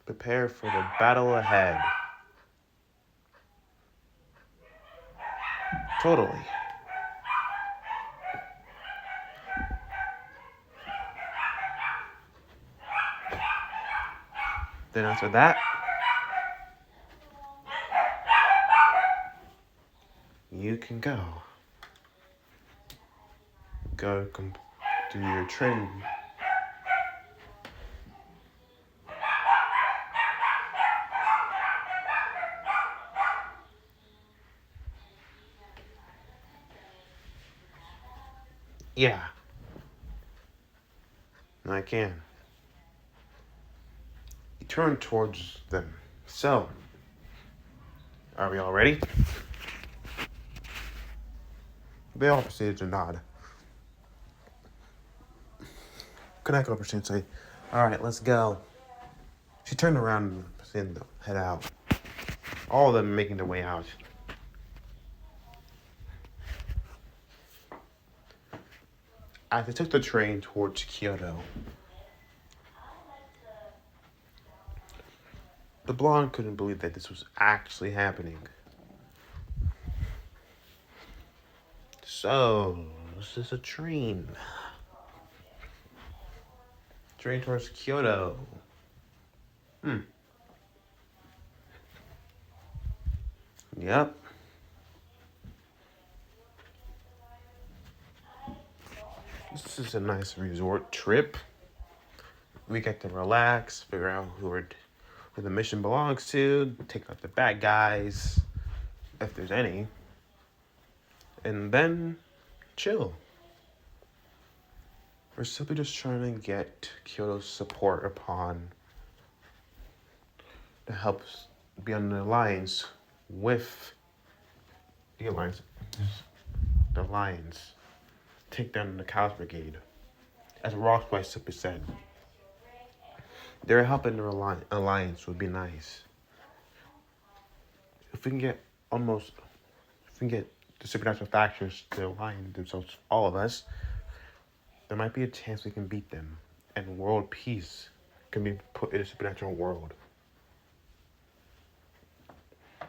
Prepare for the battle ahead. Totally. Then after that, you can go. Go do your training. Yeah. I can. You turn towards them. So, are we all ready? They all proceeded to nod. Kaneko proceeded to say, "Alright, let's go." She turned around and proceeded to head out. All of them making their way out. As they took the train towards Kyoto, the blonde couldn't believe that this was actually happening. So, this is a train. Train towards Kyoto. Yep. This is a nice resort trip. We get to relax, figure out who the mission belongs to, take out the bad guys, if there's any, and then chill. We're simply just trying to get Kyoto's support upon to help be on the alliance with the alliance. The Lions take down the Chaos Brigade. As Rockspike simply said, their help in the alliance would be nice. If we can get the supernatural factions to align themselves, all of us, there might be a chance we can beat them, and world peace can be put in a supernatural world.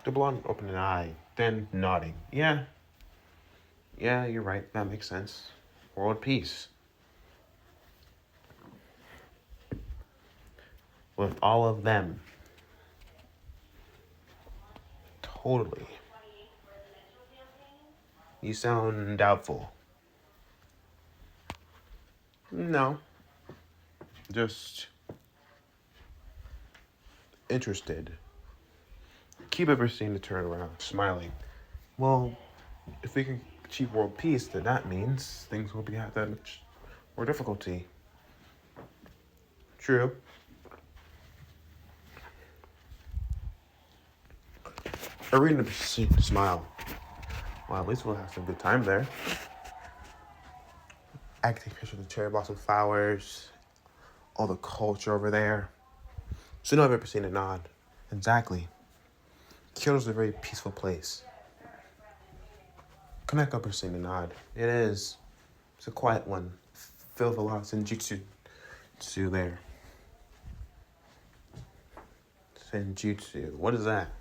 The blonde opened an eye, then nodding. Yeah, you're right. That makes sense. World peace. With all of them. Totally. You sound doubtful. No. Just interested. Keep ever seeing to turn around, smiling. Well, if we can achieve world peace, then that means things will be at that much more difficulty. True. Arena proceeded to smile. Well, at least we'll have some good time there. I can take pictures of the cherry blossom flowers, all the culture over there. So no, I've ever seen a nod. Exactly. Kyoto's a very peaceful place. Kaneko proceeded to nod. It is. It's a quiet one, filled with a lot of senjutsu there. Senjutsu. What is that?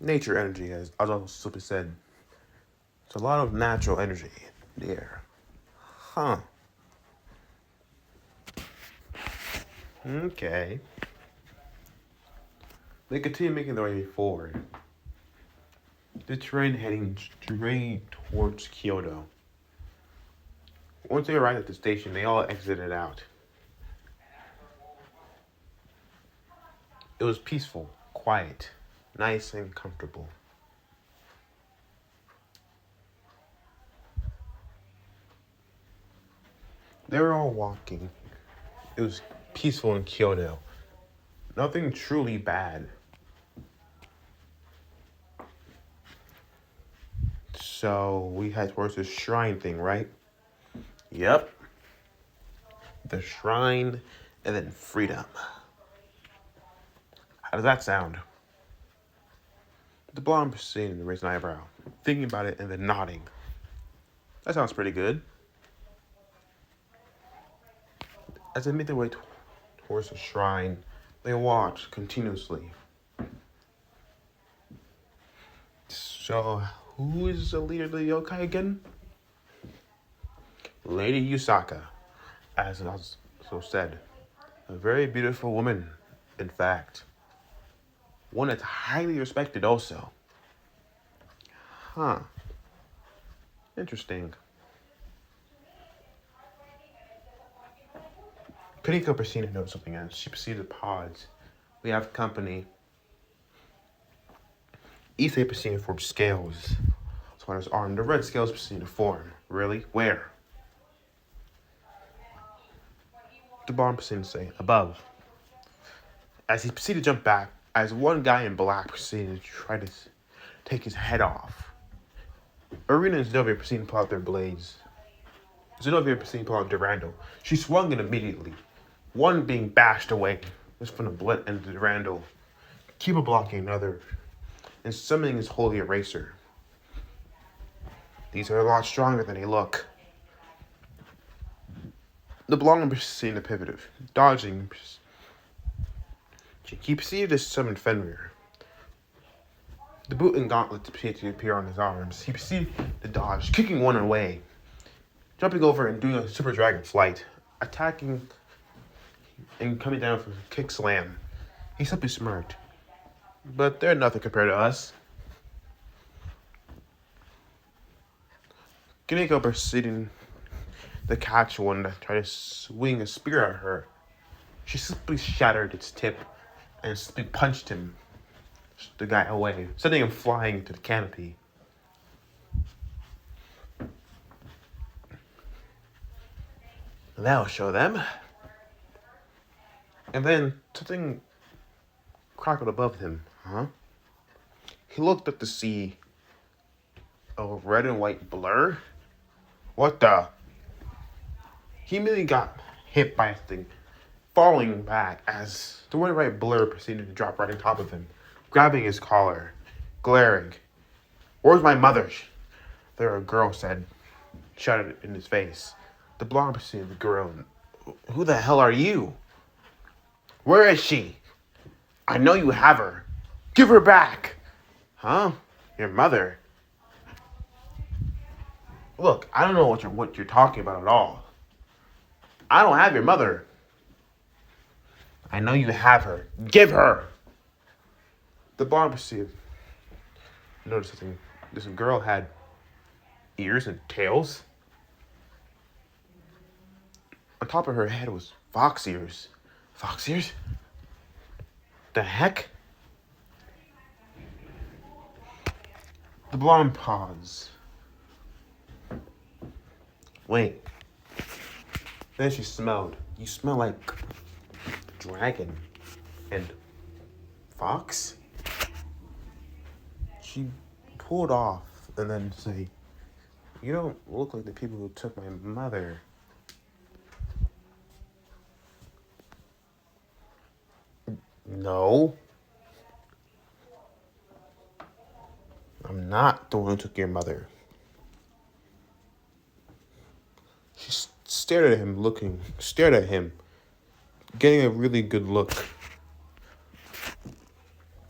Nature energy, as also simply said. It's a lot of natural energy in the air. Huh. Okay. They continue making their way forward. The train heading straight towards Kyoto. Once they arrived at the station, they all exited out. It was peaceful, quiet, nice and comfortable. They were all walking. It was peaceful in Kyoto. Nothing truly bad. So we head towards the shrine thing, right? Yep. The shrine and then freedom. How does that sound? The blonde proceeded to raise an eyebrow, thinking about it and then nodding. That sounds pretty good. As they made their way towards the shrine, they watched continuously. So, who is the leader of the yokai again? Lady Yusaka, as also said. A very beautiful woman, in fact. One that's highly respected also. Huh. Interesting. Piniko proceeded to notice something else. She proceeded to pause. We have company. Issei proceeded to form scales. So on his arm, the red scales proceeded to form. Really? Where? The bomb proceeded to say, above. As he proceeded to jump back, as one guy in black proceeded to try to take his head off. Arena and Zenobia proceeded to pull out their blades. Zenobia proceeded to pull out Durandal. She swung it immediately, one being bashed away just from the blood and Durandal, Kiba blocking another, and summoning his holy eraser. These are a lot stronger than they look. The blonde proceeded to pivot, dodging. He proceeded to summon Fenrir. The boot and gauntlet proceeded to appear on his arms. He proceeded to dodge, kicking one away, jumping over and doing a super dragon flight, attacking and coming down for a kick slam. He simply smirked. But they're nothing compared to us. Kineko proceeded to catch one to try to swing a spear at her. She simply shattered its tip and simply punched him, the guy away, sending him flying into the canopy. That'll show them. And then something crackled above him. He looked up to see a red and white blur. What the? He immediately got hit by a thing, falling back as the red and white blur proceeded to drop right on top of him, grabbing his collar, glaring. Where's my mother? There, a girl said, shouted in his face. The blonde proceeded to groan. Who the hell are you? Where is she? I know you have her. Give her back. Huh? Your mother? Look, I don't know what you're talking about at all. I don't have your mother. I know you have her. Give her. The blonde proceeded. Noticed something. This girl had ears and tails. On top of her head was fox ears. Fox ears? The heck? The blonde paused. Wait. Then she smelled. You smell like dragon and fox? She pulled off and then say, you don't look like the people who took my mother. No. I'm not the one who took your mother. She stared at him, getting a really good look.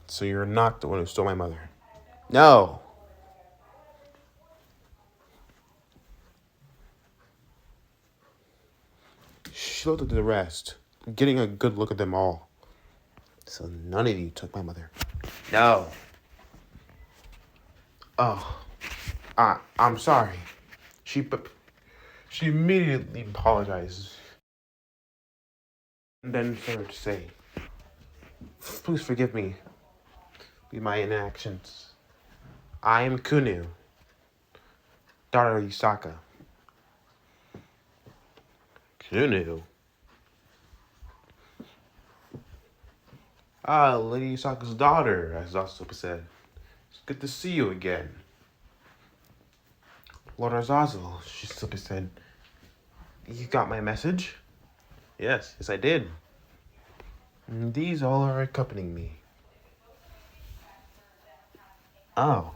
So you're not the one who stole my mother. No. She looked at the rest, getting a good look at them all. So none of you took my mother. No. Oh. I'm sorry. She immediately apologizes. And then started to say, please forgive me for my inactions. I am Kunu, daughter of Yusaka. Who knew? Ah, Lady Sokka's daughter, as Asoka said. It's good to see you again. Lord Azazel, she simply said. You got my message? Yes, I did. And these all are accompanying me. Oh.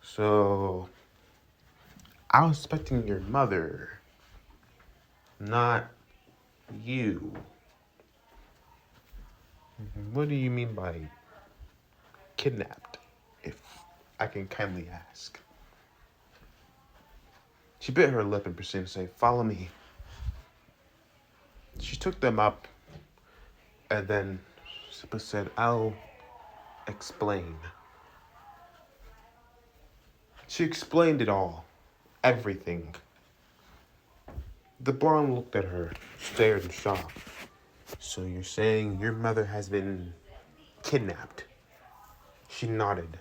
So, I was expecting your mother, not you. What do you mean by kidnapped, if I can kindly ask? She bit her lip and proceeded to say, follow me. She took them up and then simply said, I'll explain. She explained it all. Everything. The blonde looked at her, stared in shock. So you're saying your mother has been kidnapped? She nodded.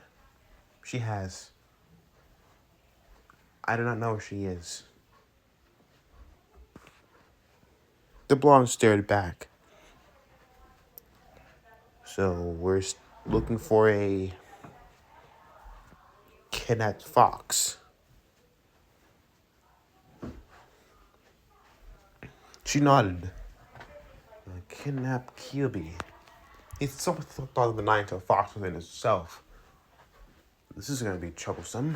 She has. I do not know where she is. The blonde stared back. So we're looking for a kidnapped fox. She nodded. A kidnapped Kyubi. It's so thought of the night to a fox within itself. This is going to be troublesome.